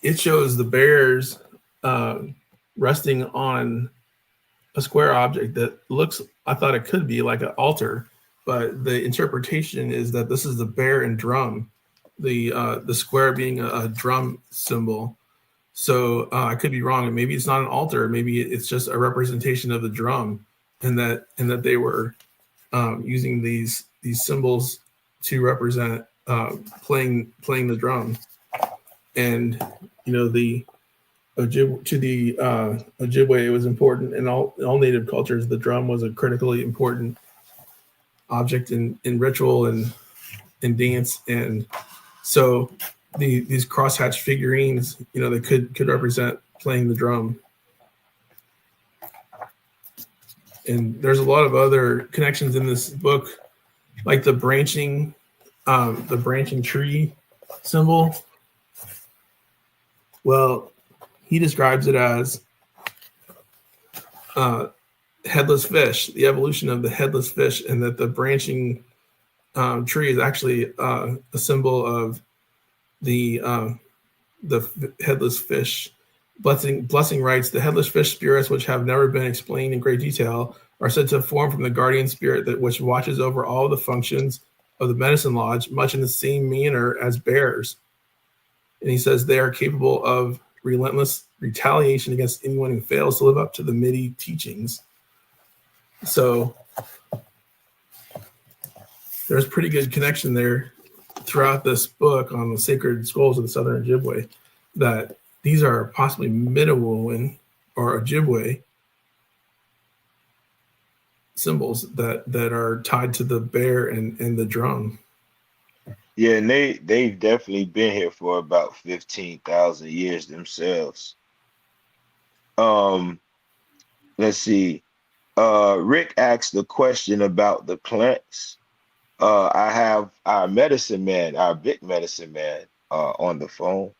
it shows the bears resting on a square object that looks, I thought it could be like an altar, but the interpretation is that this is the bear and drum, the square being a drum symbol. So I could be wrong, and maybe it's not an altar, maybe it's just a representation of the drum, and that they were using these symbols to represent playing the drum. And the Ojibwe, it was important in all native cultures. The drum was a critically important object in ritual and in dance, and so these crosshatch figurines, they could represent playing the drum. And there's a lot of other connections in this book, like the branching tree symbol. Well, he describes it as headless fish, the evolution of the headless fish, and that the branching tree is actually a symbol of the headless fish. Blessing writes, the headless fish spirits, which have never been explained in great detail, are said to form from the guardian spirit which watches over all the functions of the medicine lodge, much in the same manner as bears. And he says they are capable of relentless retaliation against anyone who fails to live up to the MIDI teachings. So there's pretty good connection there throughout this book on the sacred scrolls of the Southern Ojibwe, that these are possibly Midewowan or Ojibwe symbols that are tied to the bear and the drum. Yeah, and they've definitely been here for about 15,000 years themselves. Let's see. Rick asked the question about the plants. I have our medicine man, our big medicine man, on the phone.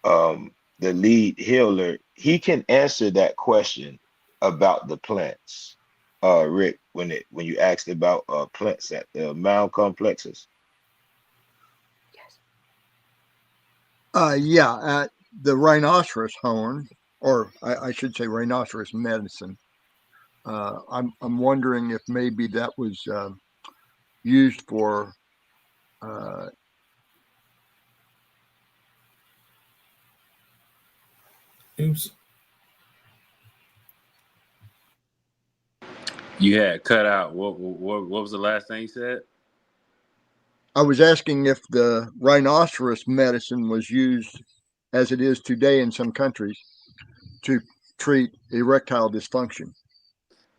The lead healer, he can answer that question about the plants. Rick, when you asked about plants at the mound complexes. Yeah, at the rhinoceros horn, or I should say rhinoceros medicine. I'm wondering if maybe that was used for Oops. You had cut out. What was the last thing you said? I was asking if the rhinoceros medicine was used, as it is today in some countries, to treat erectile dysfunction.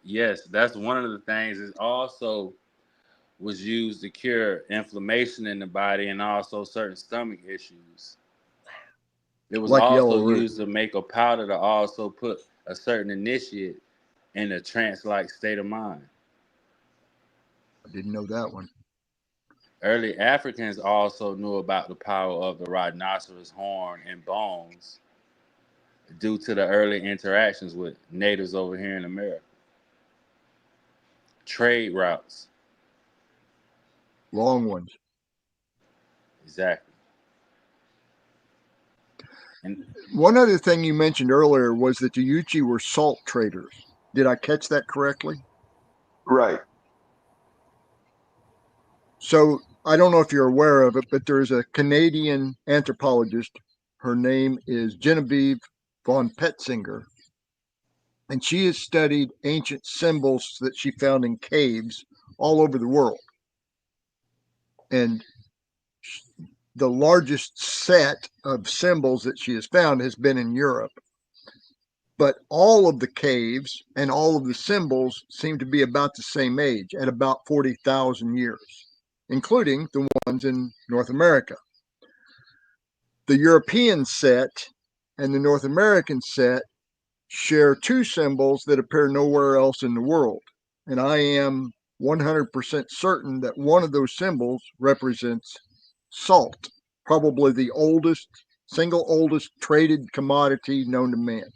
Yes, that's one of the things. It also was used to cure inflammation in the body and also certain stomach issues. It was Like yellow also root. used to make a powder to also put a certain initiate in a trance-like state of mind. I didn't know that one. Early Africans also knew about the power of the rhinoceros horn and bones due to the early interactions with natives over here in America. Trade routes. Long ones. Exactly. And One other thing you mentioned earlier was that the Yuchi were salt traders. Did I catch that correctly? Right. So I don't know if you're aware of it, but there's a Canadian anthropologist. Her name is Genevieve von Petzinger, and she has studied ancient symbols that she found in caves all over the world. And the largest set of symbols that she has found has been in Europe. But all of the caves and all of the symbols seem to be about the same age, at about 40,000 years, including the ones in North America. The European set and the North American set share two symbols that appear nowhere else in the world. And I am 100% certain that one of those symbols represents salt, probably the single oldest traded commodity known to man.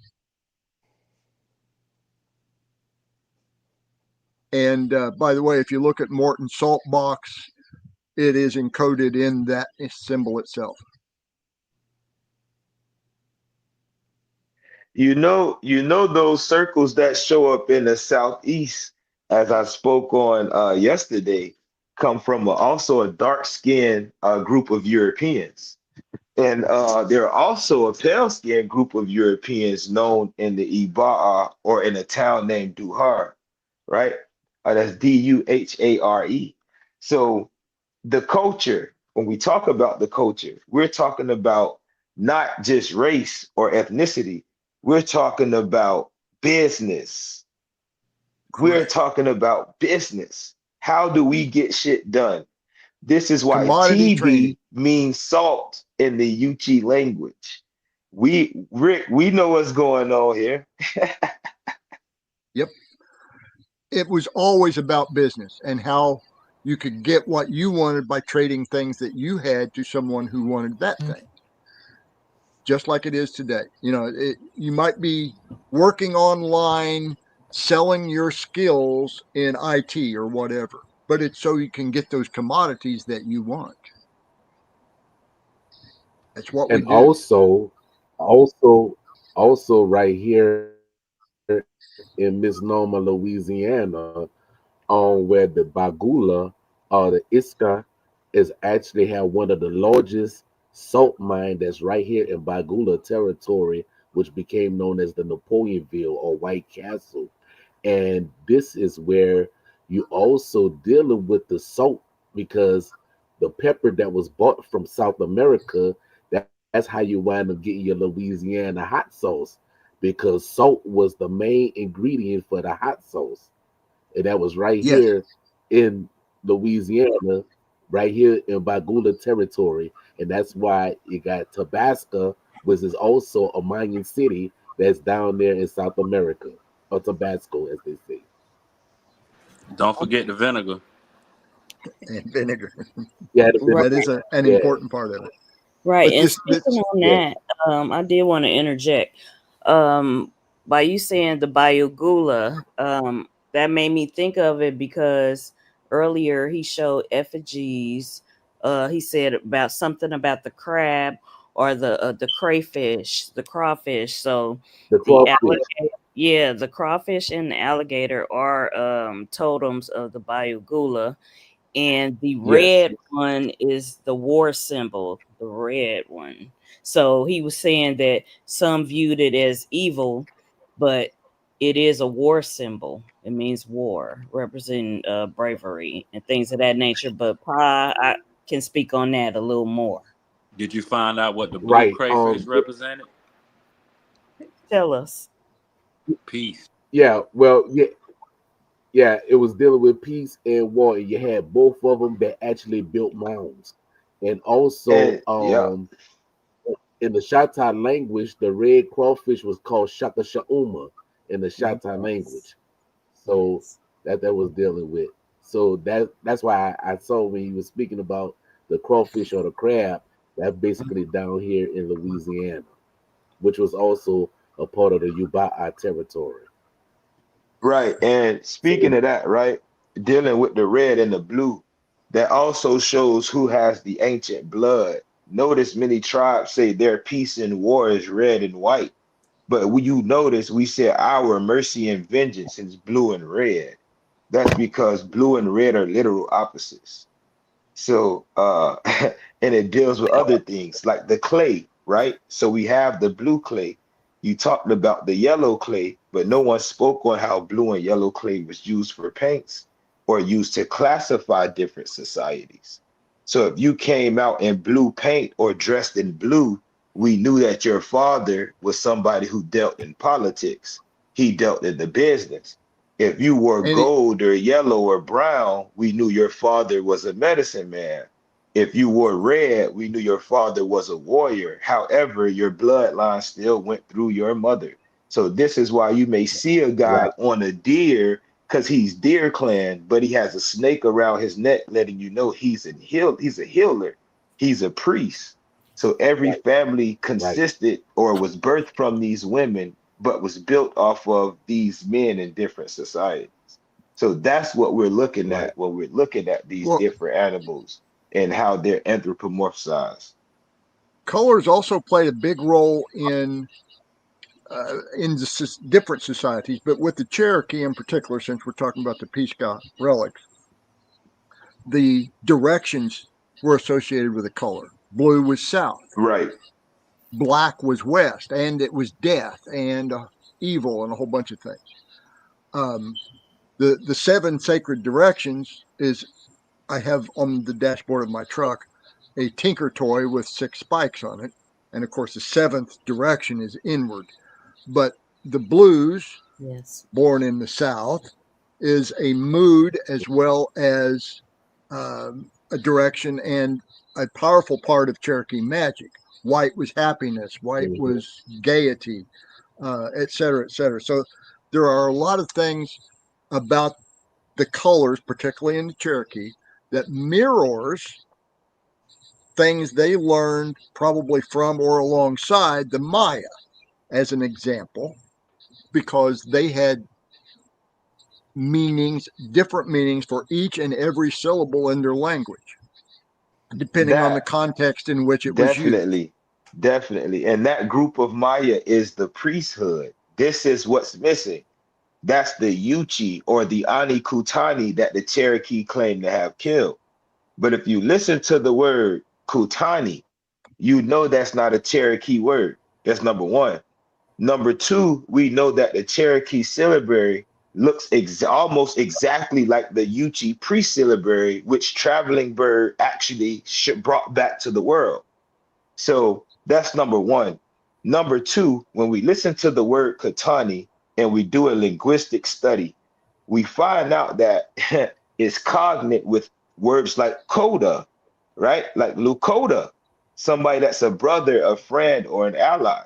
And by the way, if you look at Morton salt box, it is encoded in that symbol itself. You know those circles that show up in the southeast, as I spoke on yesterday, come from also a dark-skinned group of Europeans. And there are also a pale-skinned group of Europeans known in the Iba'a or in a town named Duhar, right? That's Duhare. So the culture, when we talk about the culture, we're talking about not just race or ethnicity. We're talking about business. We're Correct. talking about business. How do we get shit done? This is why Commodity trading. TB means salt in the Yuchi language. Rick, we know what's going on here. Yep. It was always about business and how you could get what you wanted by trading things that you had to someone who wanted that thing, just like it is today. You might be working online, selling your skills in IT or whatever, but it's so you can get those commodities that you want. That's what we And do. also right here in Misnomer, Louisiana, where the Bagula or the Isca is actually have one of the largest salt mine that's right here in Bagula territory, which became known as the Napoleonville or White Castle. And this is where you also dealing with the salt because the pepper that was bought from South America, that's how you wind up getting your Louisiana hot sauce because salt was the main ingredient for the hot sauce. And that was right Yes. here in Louisiana, right here in Bagula territory. And that's why you got Tabasco, which is also a mining city that's down there in South America, or Tabasco, as they say. Don't forget the vinegar. And vinegar. Yeah, the Right. That vinegar. is an Yeah, important part of it. Right. But And this speaking on yeah. that, I did want to interject. By you saying the Bayogula, that made me think of it because earlier he showed effigies. He said about something about the crab or the crayfish, the crawfish. So The the crawfish. alligator, yeah, the crawfish and the alligator are totems of the Bayogula, and the Yes. red one is the war symbol, the red one. So he was saying that some viewed it as evil, but it is a war symbol. It means war, representing bravery and things of that nature. But I can speak on that a little more. Did you find out what the blue Right. crayfish represented? Tell us. Peace. Yeah. Well, yeah. Yeah, it was dealing with peace and war, and you had both of them that actually built mounds, and also And yeah, in the Shatta language, the red crawfish was called Shaka Sha'uma in the Shatta Yes. language. So that was dealing with. So that's why I saw when he was speaking about the crawfish or the crab, that's basically down here in Louisiana, which was also a part of the Yuba'a territory. right. And speaking So of that, right, dealing with the red and the blue, that also shows who has the ancient blood. Notice many tribes say their peace and war is red and white. But when you notice, we said our mercy and vengeance is blue and red. That's because blue and red are literal opposites. So, and it deals with other things like the clay, right? So we have the blue clay. You talked about the yellow clay, but no one spoke on how blue and yellow clay was used for paints or used to classify different societies. So if you came out in blue paint or dressed in blue, we knew that your father was somebody who dealt in politics. He dealt in the business. If you wore And it, gold or yellow or brown, we knew your father was a medicine man. If you wore red, we knew your father was a warrior. However, your bloodline still went through your mother. So this is why you may see a guy Right. on a deer because he's deer clan, but he has a snake around his neck, letting you know he's a healer, he's a priest. So every Right. family Right. consisted or was birthed from these women but was built off of these men in different societies. So that's what we're looking Right. at when we're looking at these well, different animals and how they're anthropomorphized. colors also played a big role in the different societies, but with the Cherokee in particular, since we're talking about the Pisgah relics, the directions were associated with a color. Blue was south, Right. black was west, and it was death and evil and a whole bunch of things. Um, the seven sacred directions is I have on the dashboard of my truck a tinker toy with 6 spikes on it, and of course the seventh direction is inward. But the blues, Yes. born in the South, is a mood as well as a direction and a powerful part of Cherokee magic. White was happiness, white Mhm. was gaiety, et cetera, et cetera. So there are a lot of things about the colors, particularly in the Cherokee, that mirrors things they learned probably from or alongside the Maya, as an example, because they had meanings, different meanings for each and every syllable in their language, depending on the That context in which it was used. definitely, definitely. And that group of Maya is the priesthood. This is what's missing. That's the Yuchi or the Ani Kutani that the Cherokee claim to have killed. But if you listen to the word Kutani, you know that's not a Cherokee word. That's number one. Number two, we know that the Cherokee syllabary looks almost exactly like the Yuchi pre-syllabary, which Traveling Bird actually brought back to the world. So that's number one. Number two, when we listen to the word Katani and we do a linguistic study, we find out that it's cognate with words like coda, right? Like Lakota, somebody that's a brother, a friend, or an ally.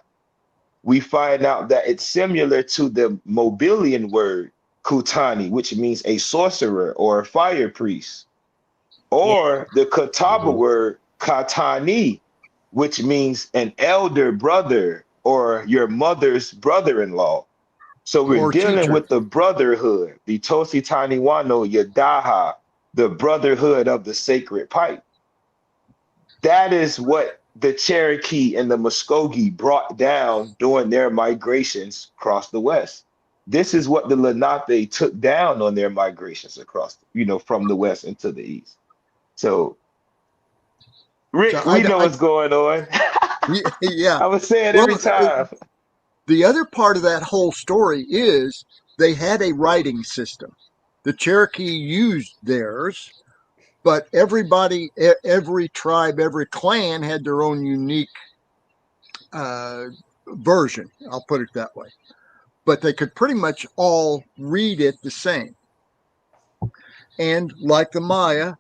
We find out that it's similar to the Mobilian word Kutani, which means a sorcerer or a fire priest, Yeah. or the Catawba Mhm. word Katani, which means an elder brother or your mother's brother-in-law. So we're Or dealing teachers. with the brotherhood, the Tosi Taniwano Yadaha, the brotherhood of the sacred pipe. That is what the Cherokee and the Muskogee brought down during their migrations across the West. This is what the Lenape took down on their migrations across, from the West into the East. So, So Rick, we know what's going on. yeah. I would say it Well, every time. the other part of that whole story is they had a writing system. The Cherokee used theirs, but everybody, every tribe, every clan had their own unique uh, version. I'll put it that way. But they could pretty much all read it the same. And like the Maya,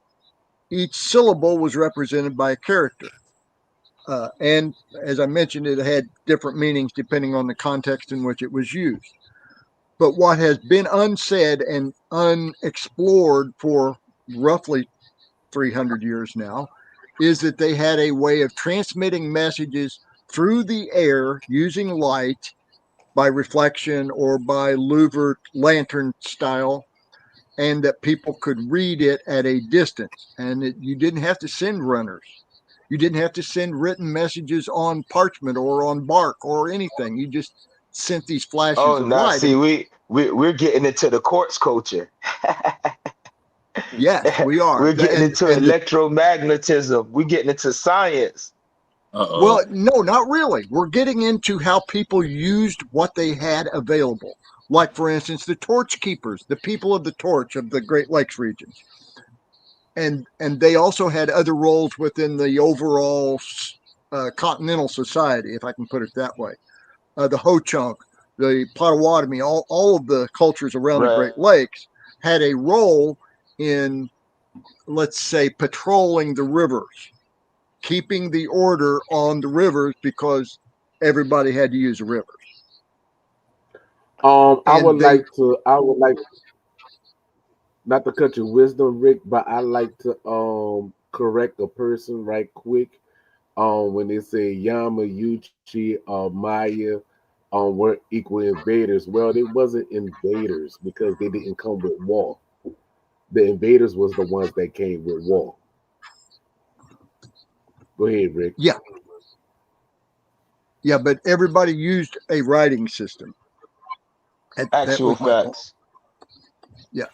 each syllable was represented by a character. And as I mentioned, it had different meanings depending on the context in which it was used. But what has been unsaid and unexplored for roughly 300 years now is that they had a way of transmitting messages through the air using light by reflection or by louvered lantern style, and that people could read it at a distance. And you didn't have to send runners. You didn't have to send written messages on parchment or on bark or anything. You just sent these flashes Oh, of now light. see, And we're getting into the quartz culture. Yes, we are. We're getting into And electromagnetism. We're getting into science. well, no, not really. We're getting into how people used what they had available. Like, for instance, the torch keepers, the people of the torch of the Great Lakes regions. And they also had other roles within the overall continental society, if I can put it that way. The Ho-Chunk, the Potawatomi, all of the cultures around the Right. Great Lakes had a role in, let's say, patrolling the rivers, keeping the order on the rivers because everybody had to use the rivers. I And would like not to cut your wisdom, Rick, but I like to correct a person right quick. When they say Yama, Yuchi, Maya, weren't equal invaders. Well, they wasn't invaders because they didn't come with war. The invaders was the ones that came with war. Go ahead, Rick. yeah, but everybody used a writing system. That Actual was my point. facts. Yeah.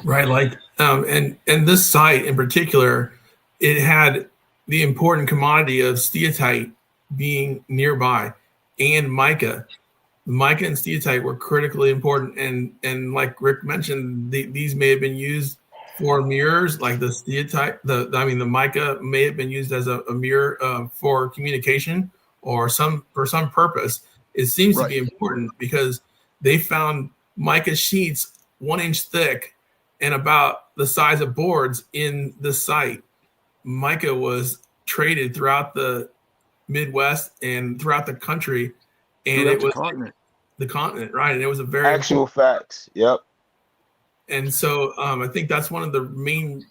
Right, like and this site in particular, it had the important commodity of steatite being nearby, and mica. Mica and steatite were critically important, and like Rick mentioned, these may have been used for mirrors, like the steatite. The mica may have been used as a mirror for communication or for some purpose. It seems to be important because they found mica sheets 1 inch thick and about the size of boards in the site. Mica was traded throughout the Midwest and throughout the country, and Throughout it was the continent, right? And it was a very Actual facts. Yep. And so I think that's one of the main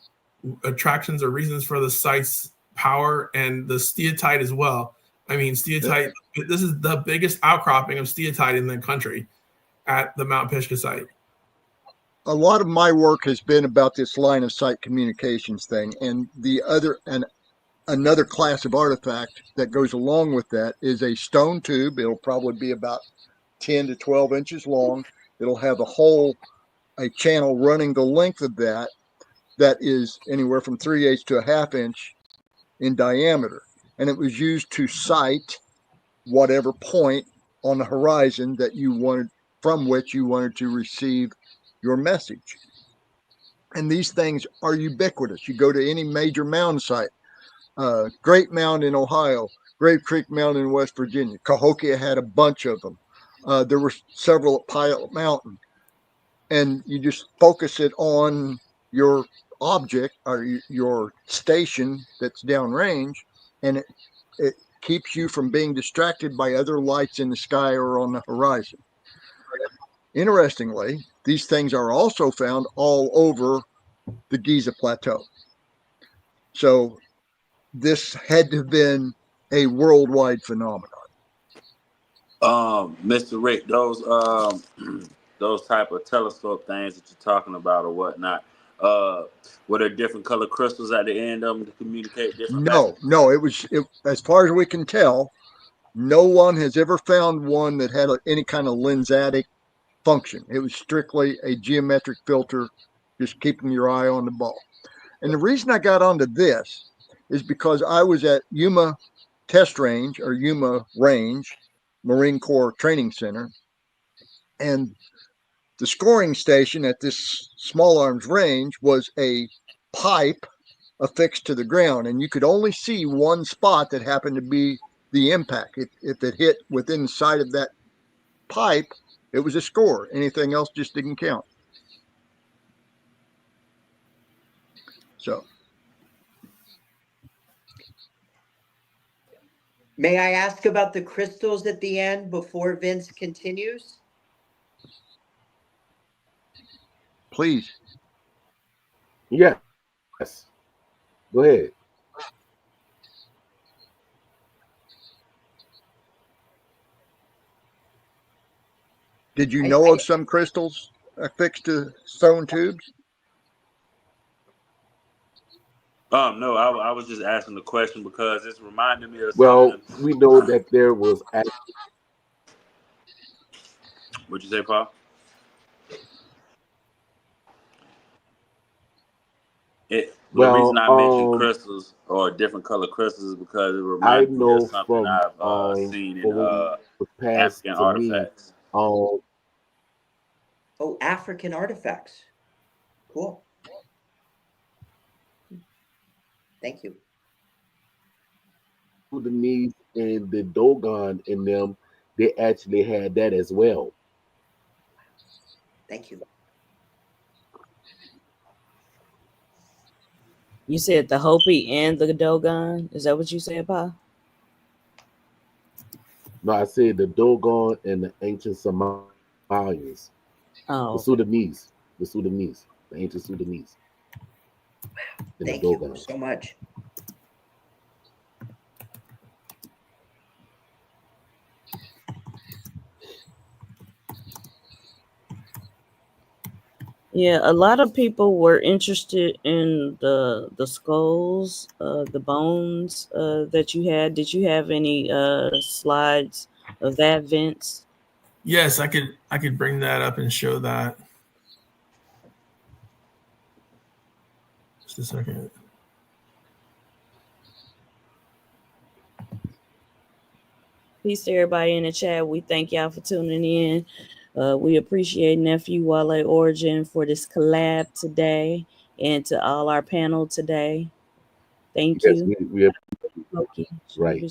attractions or reasons for the site's power, and the steatite as well. I mean, steatite, this is the biggest outcropping of steatite in the country at the Mount Pisgah site. A lot of my work has been about this line of sight communications thing, and another class of artifact that goes along with that is a stone tube. It'll probably be about 10 to 12 inches long. It'll have a channel running the length of that is anywhere from 3/8 to a half inch in diameter. And it was used to sight whatever point on the horizon that you wanted, from which you wanted to receive your message. And these things are ubiquitous. You go to any major mound site, Great Mound in Ohio, Grave Creek Mound in West Virginia. Cahokia had a bunch of them. There were several at Pilot Mountain. And you just focus it on your object or your station that's downrange, and it keeps you from being distracted by other lights in the sky or on the horizon. Interestingly, these things are also found all over the Giza Plateau. So this had to have been a worldwide phenomenon. Mr. Rick, those type of telescope things that you're talking about or whatnot, were there different color crystals at the end of them to communicate different messages? No, as far as we can tell, no one has ever found one that had any kind of lensatic function. It was strictly a geometric filter, just keeping your eye on the ball. And the reason I got onto this is because I was at Yuma Test Range, or Yuma Range, Marine Corps Training Center, and the scoring station at this small arms range was a pipe affixed to the ground, and you could only see one spot that happened to be the impact. If it hit within the side of that pipe, it was a score. Anything else just didn't count. So, may I ask about the crystals at the end before Vince continues? please. Yes. Go ahead. Did you know of some crystals affixed to stone tubes? No, I was just asking the question because it's reminding me of Well, something. we know that there was. What'd you say, Paul? The reason Well, I mentioned crystals or different color crystals is because it I reminds me of know something from I've seen in what was passed African to me. artifacts. Oh, African artifacts. Cool. Thank you. Sudanese and the Dogon in them, they actually had that as well. Thank you. You said the Hopi and the Dogon. Is that what you said, Pa? No, I said the Dogon and the ancient Somalians, the Oh, okay. Sudanese, the ancient Sudanese, and the Thank you Dogon. so much. Yeah, a lot of people were interested in the skulls, the bones that you had. Did you have any slides of that, Vince? Yes, I could bring that up and show that. Just a second. Peace to everybody in the chat. We thank y'all for tuning in. We appreciate Nephew Wale Origin for this collab today and to all our panel today. Thank Yes, you. we are Pokey. right.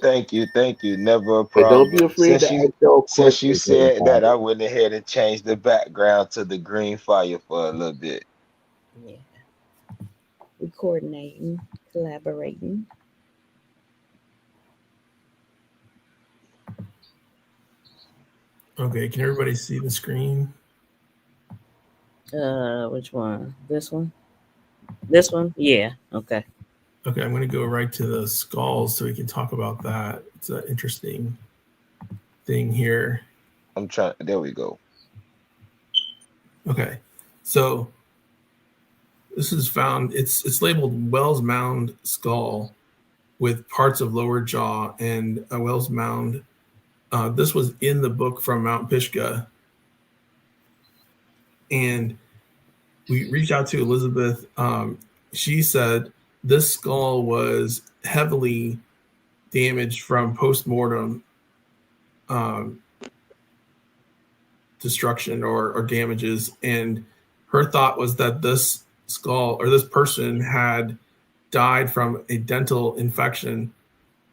Thank you, thank you. Never a And don't be problem. afraid to ask y'all Since you questions, said that, everybody. I went ahead and changed the background to the green fire for a little bit. Yeah. We coordinating, collaborating. Okay, can everybody see the screen? Which one? This one? This one? Yeah. Okay. Okay, I'm going to go right to the skulls so we can talk about that. It's an interesting thing here. I'm trying. There we go. Okay, so this is found. It's labeled Wells Mound skull with parts of lower jaw and a Wells Mound. This was in the book from Mount Pisgah, and we reached out to Elizabeth. She said this skull was heavily damaged from post-mortem destruction or damages, and her thought was that this skull or this person had died from a dental infection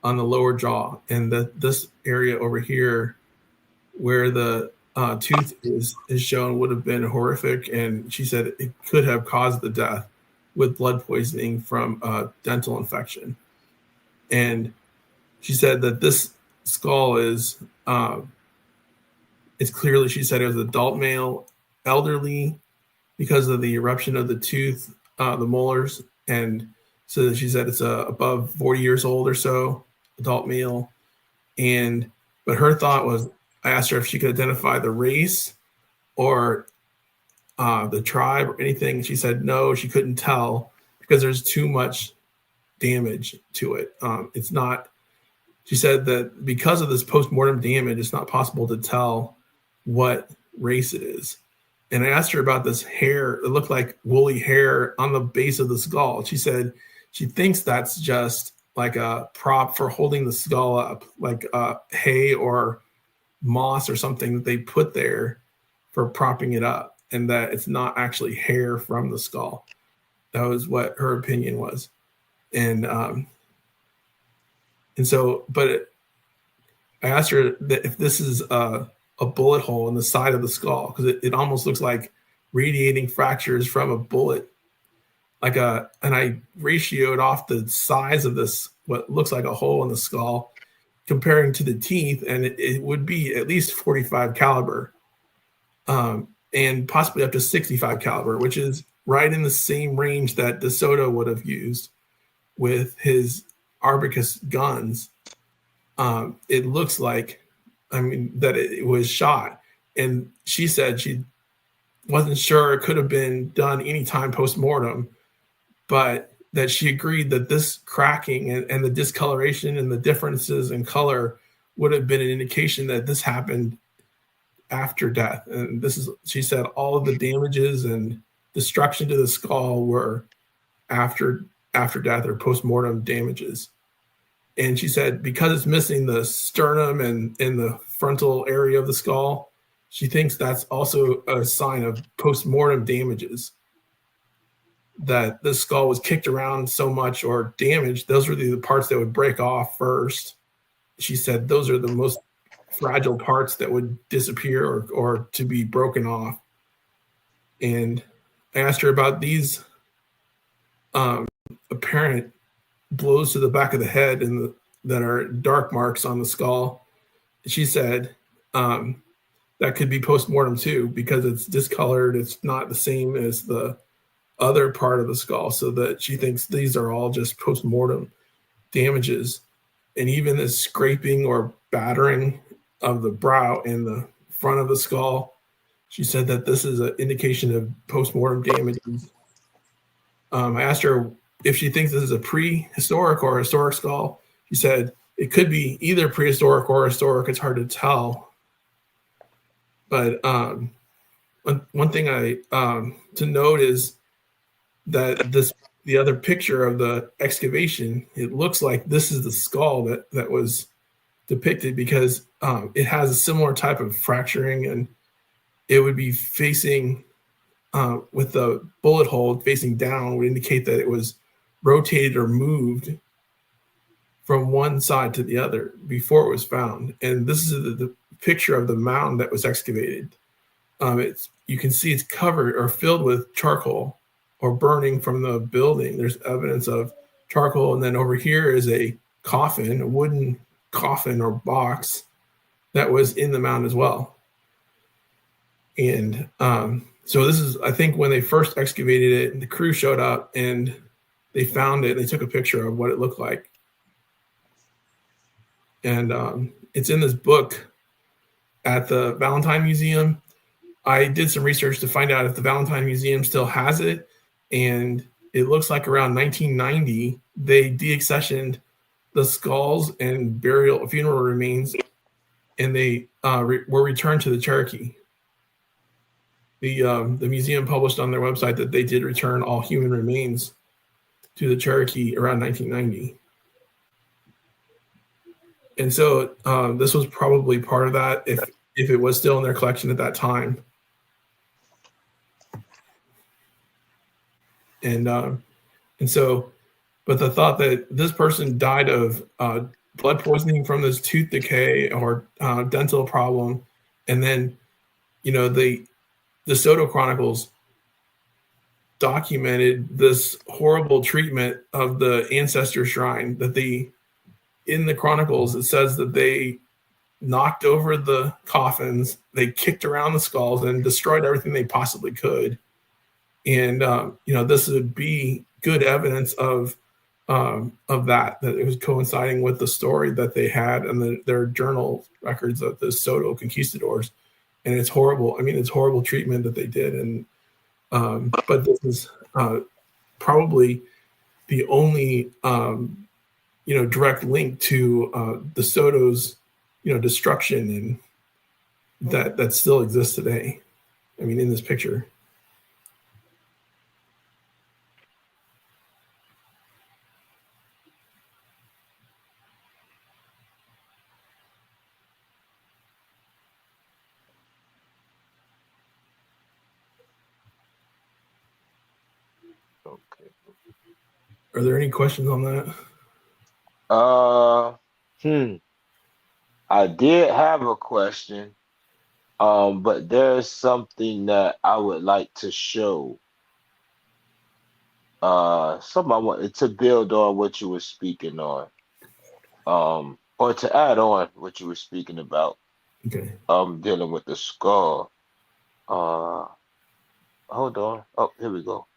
on the lower jaw, and that this area over here where the tooth is shown would have been horrific, and she said it could have caused the death with blood poisoning from a dental infection. And she said that this skull is it's clearly, she said it was adult male, elderly, because of the eruption of the tooth, the molars. And so she said it's above 40 years old or so, adult male. But her thought was, I asked her if she could identify the race or the tribe or anything. She said no, she couldn't tell because there's too much damage to it. It's not, she said that because of this post-mortem damage, it's not possible to tell what race it is. And I asked her about this hair. It looked like woolly hair on the base of the skull. She said she thinks that's just like a prop for holding the skull up, like hay or moss or something that they put there for propping it up, and that it's not actually hair from the skull. That was what her opinion was. And so, I asked her that if this is a bullet hole in the side of the skull, because it almost looks like radiating fractures from a bullet, and I ratioed off the size of this, what looks like a hole in the skull, comparing to the teeth, and it would be at least 45 caliber, and possibly up to 65 caliber, which is right in the same range that DeSoto would have used with his Arbicus guns. It looks like, that it was shot. And she said she wasn't sure it could have been done anytime post-mortem, but that she agreed that this cracking and the discoloration and the differences in color would have been an indication that this happened after death. And this is, she said, all of the damages and destruction to the skull were after death or post-mortem damages. And she said because it's missing the sternum and in the frontal area of the skull, she thinks that's also a sign of post-mortem damages, that the skull was kicked around so much or damaged. Those were the parts that would break off first. She said those are the most fragile parts that would disappear or to be broken off. And I asked her about these apparent blows to the back of the head and that are dark marks on the skull. She said that could be post-mortem too, because it's discolored. It's not the same as the other part of the skull, so that she thinks these are all just post-mortem damages. And even this scraping or battering of the brow and the front of the skull, she said that this is an indication of post-mortem damages. I asked her if she thinks this is a prehistoric or historic skull. She said it could be either prehistoric or historic. It's hard to tell. But one thing to note is that the other picture of the excavation, it looks like this is the skull that was depicted, because it has a similar type of fracturing, and it would be facing with the bullet hole facing down would indicate that it was rotated or moved from one side to the other before it was found. And this is the picture of the mound that was excavated. You can see it's covered or filled with charcoal or burning from the building. There's evidence of charcoal. And then over here is a coffin, a wooden coffin or box that was in the mound as well. And so this is, I think, when they first excavated it, the crew showed up and they found it. They took a picture of what it looked like. And it's in this book at the Valentine Museum. I did some research to find out if the Valentine Museum still has it. And it looks like around 1990, they deaccessioned the skulls and funeral remains, and they were returned to the Cherokee. The museum published on their website that they did return all human remains to the Cherokee around 1990. And so this was probably part of that, if it was still in their collection at that time. And so, but the thought that this person died of blood poisoning from this tooth decay or dental problem, and then, the Soto Chronicles documented this horrible treatment of the ancestor shrine, that in the Chronicles, it says that they knocked over the coffins, they kicked around the skulls and destroyed everything they possibly could. And, this would be good evidence of that it was coinciding with the story that they had and their journal records of the Soto conquistadors. And it's horrible. I mean, it's horrible treatment that they did. And, but this is probably the only, direct link to the Soto's, destruction, and that still exists today. I mean, in this picture. Okay. Are there any questions on that? I did have a question, but there's something that I would like to show. Something I wanted to build on what you were speaking on, or to add on what you were speaking about. Okay. Dealing with the skull. Hold on. Oh, here we go.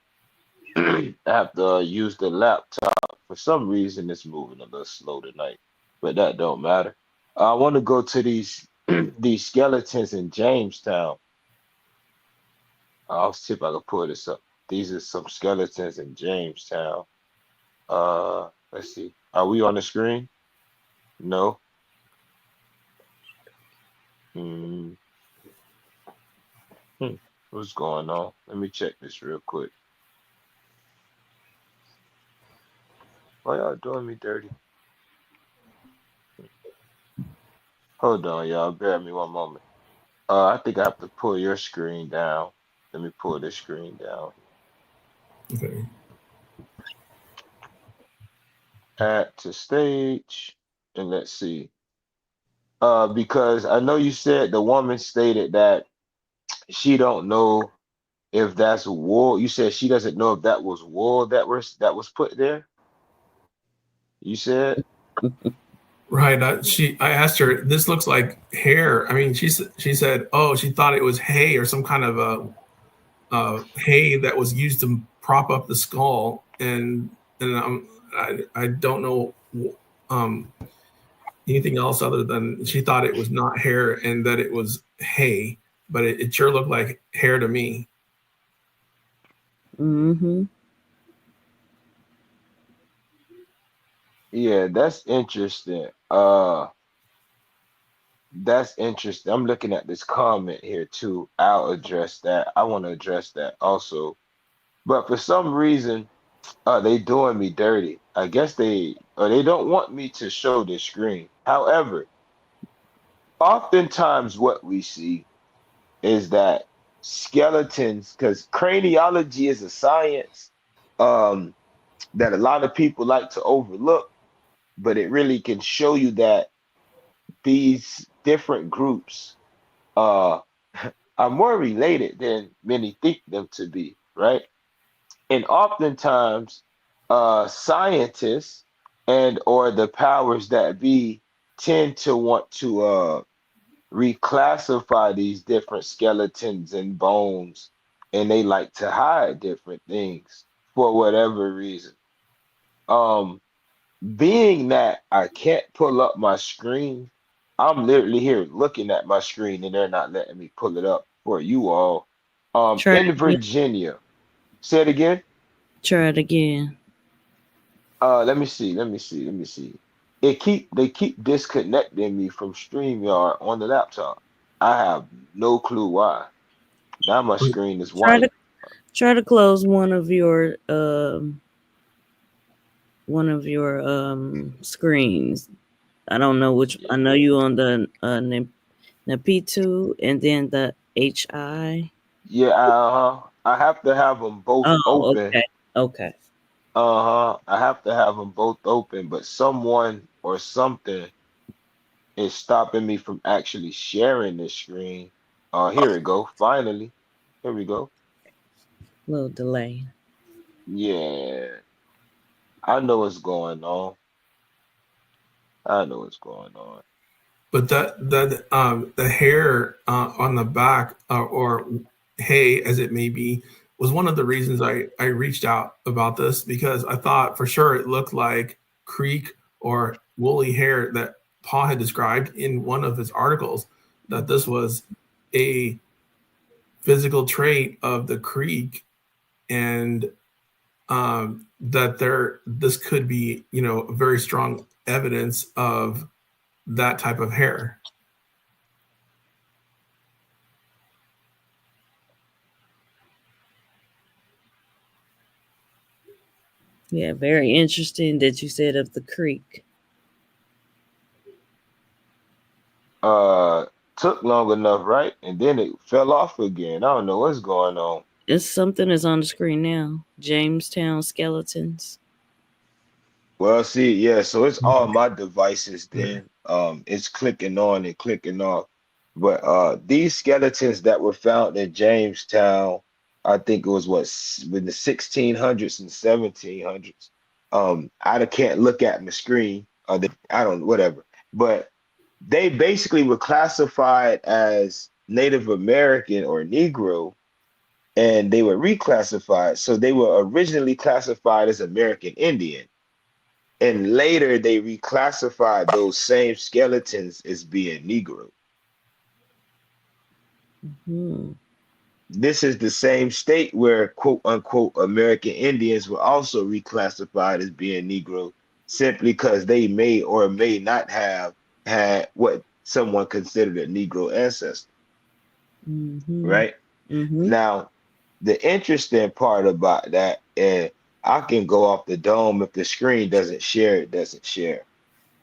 I have to use the laptop. For some reason, it's moving a little slow tonight, but that don't matter. I want to go to these these skeletons in Jamestown. I'll see if I can pull this up. These are some skeletons in Jamestown. Let's see. Are we on the screen? No. Hmm. What's going on? Let me check this real quick. Why y'all doing me dirty? Hold on, y'all. Bear me one moment. I think I have to pull your screen down. Let me pull this screen down. Okay. Add to stage, and let's see. Because I know you said the woman stated that she don't know if that's wool. You said she doesn't know if that was wool that was put there. You said, Right. I asked her, this looks like hair. I mean, she said, oh, she thought it was hay or some kind of hay that was used to prop up the skull. And I don't know um, anything else other than she thought it was not hair and that it was hay, but it sure looked like hair to me. Mm-hmm. yeah, that's interesting. That's interesting. I'm looking at this comment here too. I'll address that. I want to address that also. But for some reason, they doing me dirty. I guess they don't want me to show the screen. However, oftentimes what we see is that skeletons, because craniology is a science um, that a lot of people like to overlook, but it really can show you that these different groups uh, are more related than many think them to be, right? And oftentimes, scientists and or the powers that be tend to want to reclassify these different skeletons and bones, and they like to hide different things for whatever reason. Um, being that I can't pull up my screen, I'm literally here looking at my screen, and they're not letting me pull it up for you all. Try In it again. Virginia, say it again. Try it again. Let me see. Let me see. Let me see. They keep disconnecting me from StreamYard on the laptop. I have no clue why. Now my screen is Try white. to try to close one of your screens. I don't know which. I know you on the P2 and then the HI. Yeah, I have to have them both Oh, open. okay. Okay. I have to have them both open, but someone or something is stopping me from actually sharing the screen. Here we go. Finally. Here we go. Little delay. Yeah, I know what's going on. I know what's going on. But that the hair on the back or hay as it may be was one of the reasons I reached out about this because I thought for sure it looked like creek or woolly hair that Paul had described in one of his articles that this was a physical trait of the creek and that this could be very strong evidence of that type of hair. Yeah, very interesting that you said of the creek. Uh, Took long enough, right? And then it fell off again. I don't know what's going on. It's something is on the screen now. Jamestown skeletons. Well, see, yeah, so it's all my devices then. It's clicking on and clicking off. But these skeletons that were found in Jamestown, I think it was in the 1600s and 1700s. I can't look at my screen. I don't, whatever. But they basically were classified as Native American or Negro, and they were reclassified. So they were originally classified as American Indian. And later they reclassified those same skeletons as being Negro. Hmm. This is the same state where quote unquote American Indians were also reclassified as being Negro simply because they may or may not have had what someone considered a Negro ancestor, Mm-hmm. right? Mm-hmm. Now, the interesting part about that, and I can go off the dome if the screen doesn't share, it doesn't share.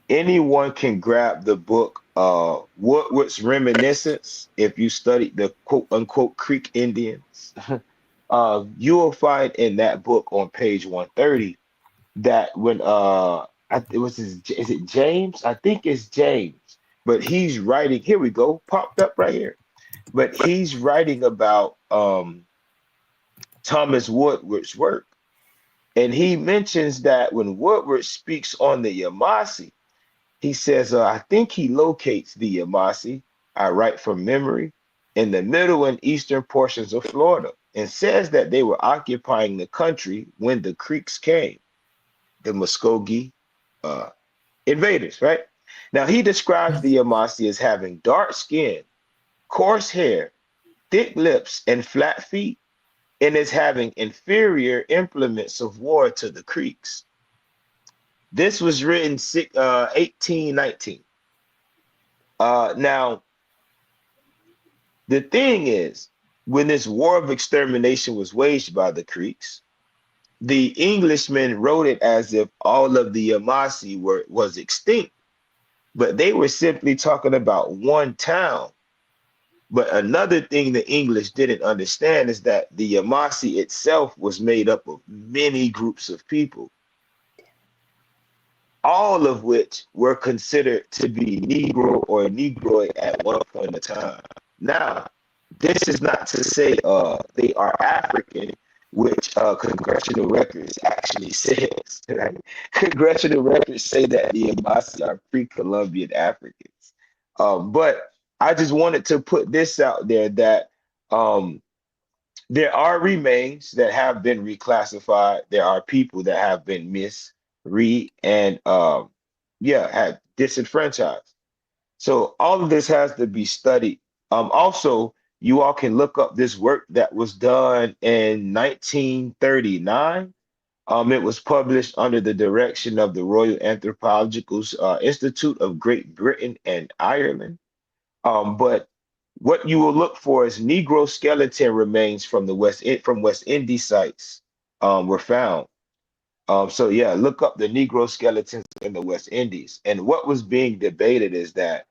Anyone can grab the book, Woodward's Reminiscence. If you study the quote unquote Creek Indians, you will find in that book on page 130 that when it was is it James? I think it's James, but he's writing. Here we go, popped up right here. But he's writing about Thomas Woodward's work, and he mentions that when Woodward speaks on the Yamasee, he says, I think he locates the Yamasee, I write from memory, in the middle and eastern portions of Florida, and says that they were occupying the country when the Creeks came, the Muskogee uh, invaders, right? Now, he describes the Yamasee as having dark skin, coarse hair, thick lips, and flat feet, and as having inferior implements of war to the Creeks. This was written 1819. Now, the thing is, when this war of extermination was waged by the Creeks, the Englishmen wrote it as if all of the Yamasee was extinct, but they were simply talking about one town. But another thing the English didn't understand is that the Yamasee itself was made up of many groups of people, all of which were considered to be Negro or Negroid at one point in time. Now, this is not to say they are African, which congressional records actually says. Right? Congressional records say that the Yamasee are pre-Columbian Africans. But I just wanted to put this out there that um, there are remains that have been reclassified. There are people that have been and have disenfranchised. So all of this has to be studied. Also, you all can look up this work that was done in 1939. It was published under the direction of the Royal Anthropological Institute of Great Britain and Ireland. But what you will look for is Negro skeleton remains from the West Indies sites were found. So yeah, look up the Negro skeletons in the West Indies. And what was being debated is that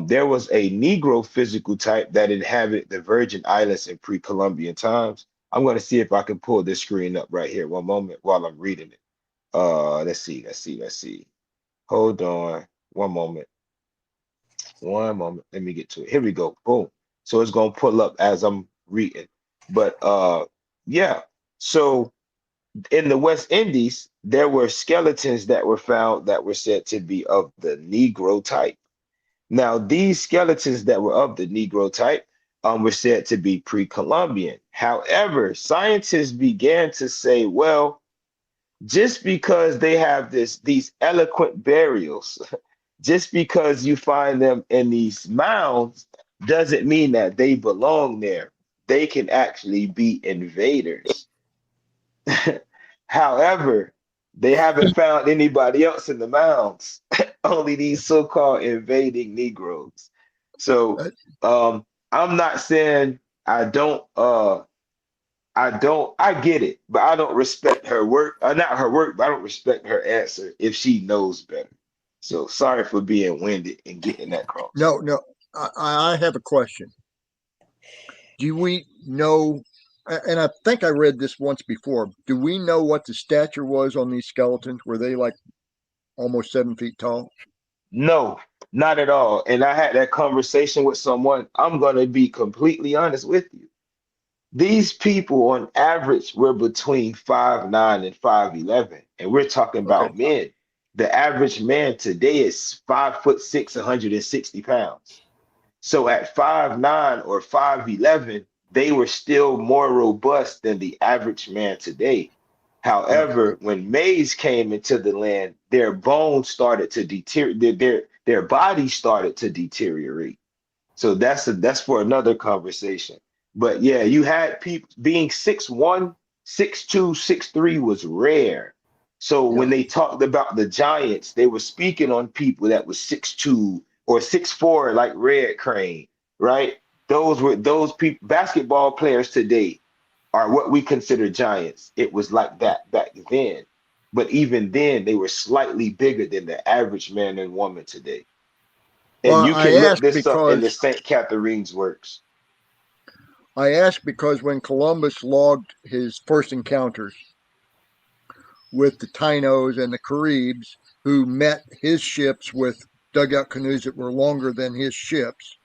there was a Negro physical type that inhabited the Virgin Islands in pre-Columbian times. I'm going to see if I can pull this screen up right here. One moment while I'm reading it. Let's see. Hold on. One moment. Let me get to it. Here we go. Boom. So it's going to pull up as I'm reading. But yeah. So in the West Indies, there were skeletons that were found that were said to be of the Negro type. Now, these skeletons that were of the Negro type were said to be pre-Columbian. However, scientists began to say, well, just because they have these eloquent burials, just because you find them in these mounds, doesn't mean that they belong there. They can actually be invaders. However, they haven't found anybody else in the mounds, only these so-called invading Negroes. So I'm not saying I get it, but I don't respect her work. Not her work, but I don't respect her answer if she knows better. So sorry for being winded and getting that cross. No. I have a question. Do we know, and I think I read this once before, do we know what the stature was on these skeletons? Were they like almost 7 feet tall? No, not at all. And I had that conversation with someone. I'm going to be completely honest with you. These people on average were between 5'9" and 5'11", and we're talking about men. The average man today is 5'6", 160 pounds. So at 5'9" or 5'11", they were still more robust than the average man today. However, when maize came into the land, their bones started to deteriorate, their bodies started to deteriorate. So that's for another conversation. But yeah, you had people being 6'1", 6'2", 6'3" was rare. So when they talked about the giants, they were speaking on people that was 6'2" or 6'4", like Red Crane, right? those people, basketball players today are what we consider giants. It was like that back then. But even then, they were slightly bigger than the average man and woman today. And Well, you can look this up in the St. Catherine's works. I ask because when Columbus logged his first encounters with the Tainos and the Caribs, who met his ships with dugout canoes that were longer than his ships,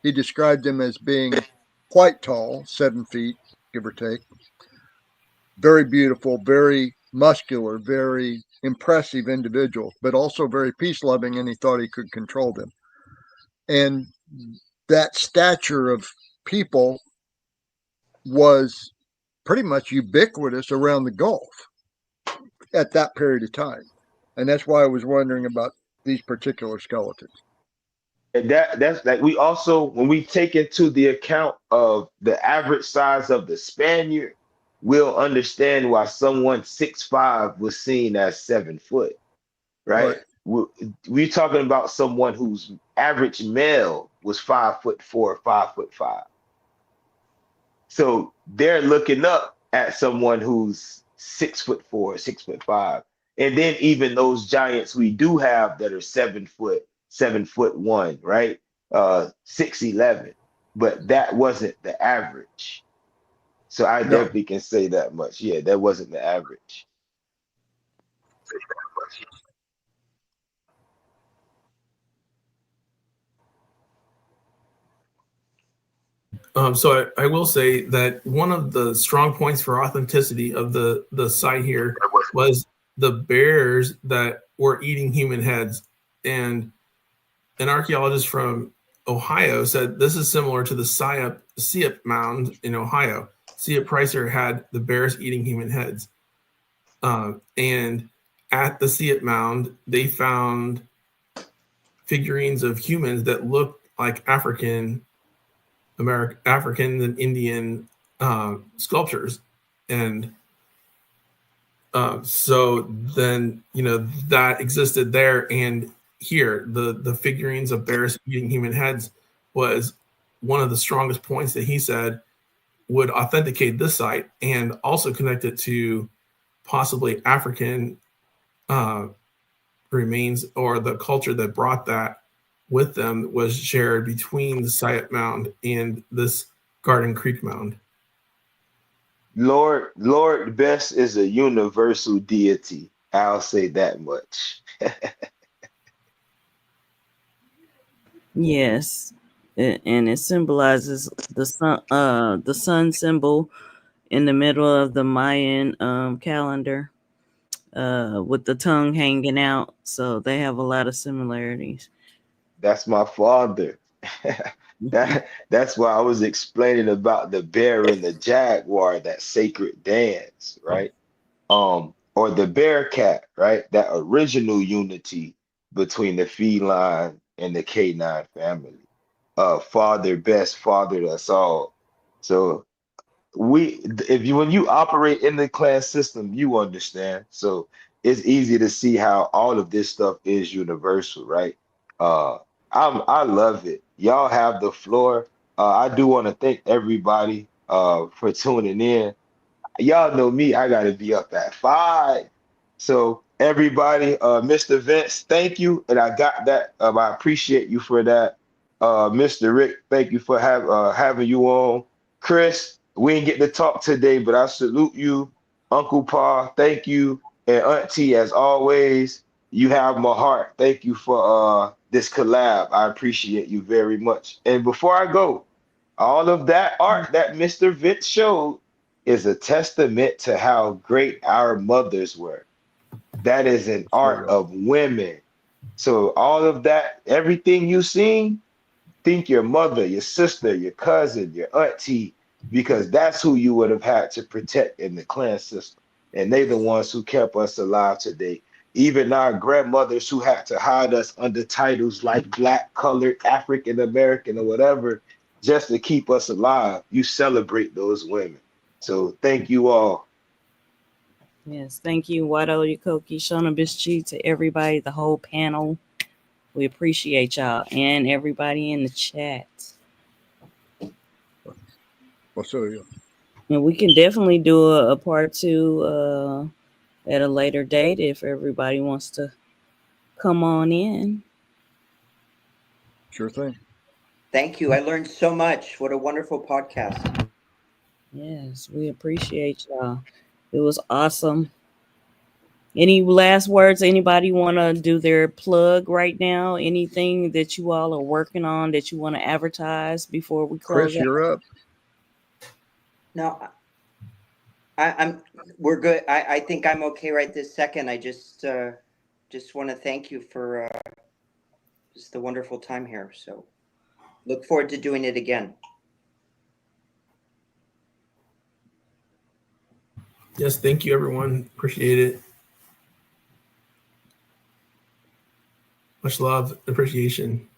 he described them as being quite tall, 7 feet, give or take, very beautiful, very muscular, very impressive individuals, but also very peace-loving, and he thought he could control them. And that stature of people was pretty much ubiquitous around the Gulf at that period of time. And that's why I was wondering about these particular skeletons. And that's like, we also, when we take into the account of the average size of the Spaniard, we'll understand why someone 6'5" was seen as 7 foot, right? We're talking about someone whose average male was 5'4", 5'5". So they're looking up at someone who's 6'4", 6'5". And then even those giants we do have that are 7 foot, 7'1", right? 6'11", but that wasn't the average. So I No. definitely can say that much. Yeah, that wasn't the average. So I will say that one of the strong points for authenticity of the site here was the bears that were eating human heads. And an archaeologist from Ohio said this is similar to the Siap Mound in Ohio. Siap Pricer had the bears eating human heads. And at the Siap Mound, they found figurines of humans that looked like African and Indian sculptures. And so then, that existed there. And here, the figurines of bears eating human heads was one of the strongest points that he said would authenticate this site and also connect it to possibly African remains, or the culture that brought that with them was shared between the Siap Mound and this Garden Creek Mound. Lord Best is a universal deity. I'll say that much. Yes, and it symbolizes the sun symbol in the middle of the Mayan calendar, with the tongue hanging out. So they have a lot of similarities. That's my father. That's why I was explaining about the bear and the jaguar, that sacred dance, right? Or the bear cat, right? That original unity between the feline and the canine family. Father best fathered us all. So when you operate in the class system, you understand. So it's easy to see how all of this stuff is universal, right? Uh, I love it. Y'all have the floor. I do want to thank everybody for tuning in. Y'all know me, I gotta be up at 5. So everybody, Mr. Vince, thank you. And I got that. I appreciate you for that. Mr. Rick, thank you for having you on. Chris, we didn't get to talk today, but I salute you. Uncle Pa, thank you. And Auntie, as always, you have my heart. Thank you for this collab. I appreciate you very much. And before I go, all of that art that Mr. Vince showed is a testament to how great our mothers were. That is an art of women. So all of that, everything you seen, think your mother, your sister, your cousin, your auntie, because that's who you would have had to protect in the clan system. And they the ones who kept us alive today. Even our grandmothers who had to hide us under titles like Black, Colored, African American, or whatever, just to keep us alive. You celebrate those women. So thank you all. Yes, thank you, Wado Yukoki, Shona Bischi, to everybody, the whole panel. We appreciate y'all and everybody in the chat. Well, so yeah. And we can definitely do a part two at a later date if everybody wants to come on in. Sure thing. Thank you. I learned so much. What a wonderful podcast. Yes, we appreciate y'all. It was awesome. Any last words? Anybody want to do their plug right now? Anything that you all are working on that you want to advertise before we close Chris, out? you're up. No, I'm we're good. I think I'm okay right this second. I just want to thank you for just the wonderful time here. So look forward to doing it again. Yes, thank you, everyone. Appreciate it. Much love, appreciation.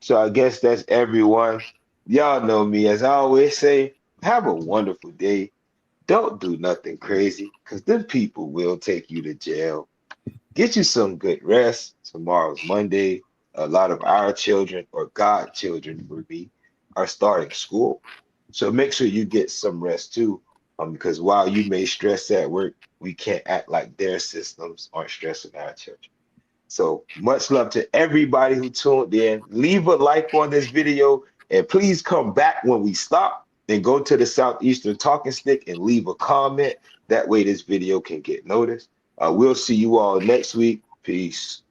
So I guess that's everyone. Y'all know me. As I always say, have a wonderful day. Don't do nothing crazy, because then people will take you to jail. Get you some good rest. Tomorrow's Monday. A lot of our children, or godchildren for me, are starting school. So make sure you get some rest too. Because while you may stress at work, we can't act like their systems aren't stressing our children. So much love to everybody who tuned in. Leave a like on this video and please come back when we stop and go to the Southeastern Talking Stick and leave a comment. That way this video can get noticed. We'll see you all next week. Peace.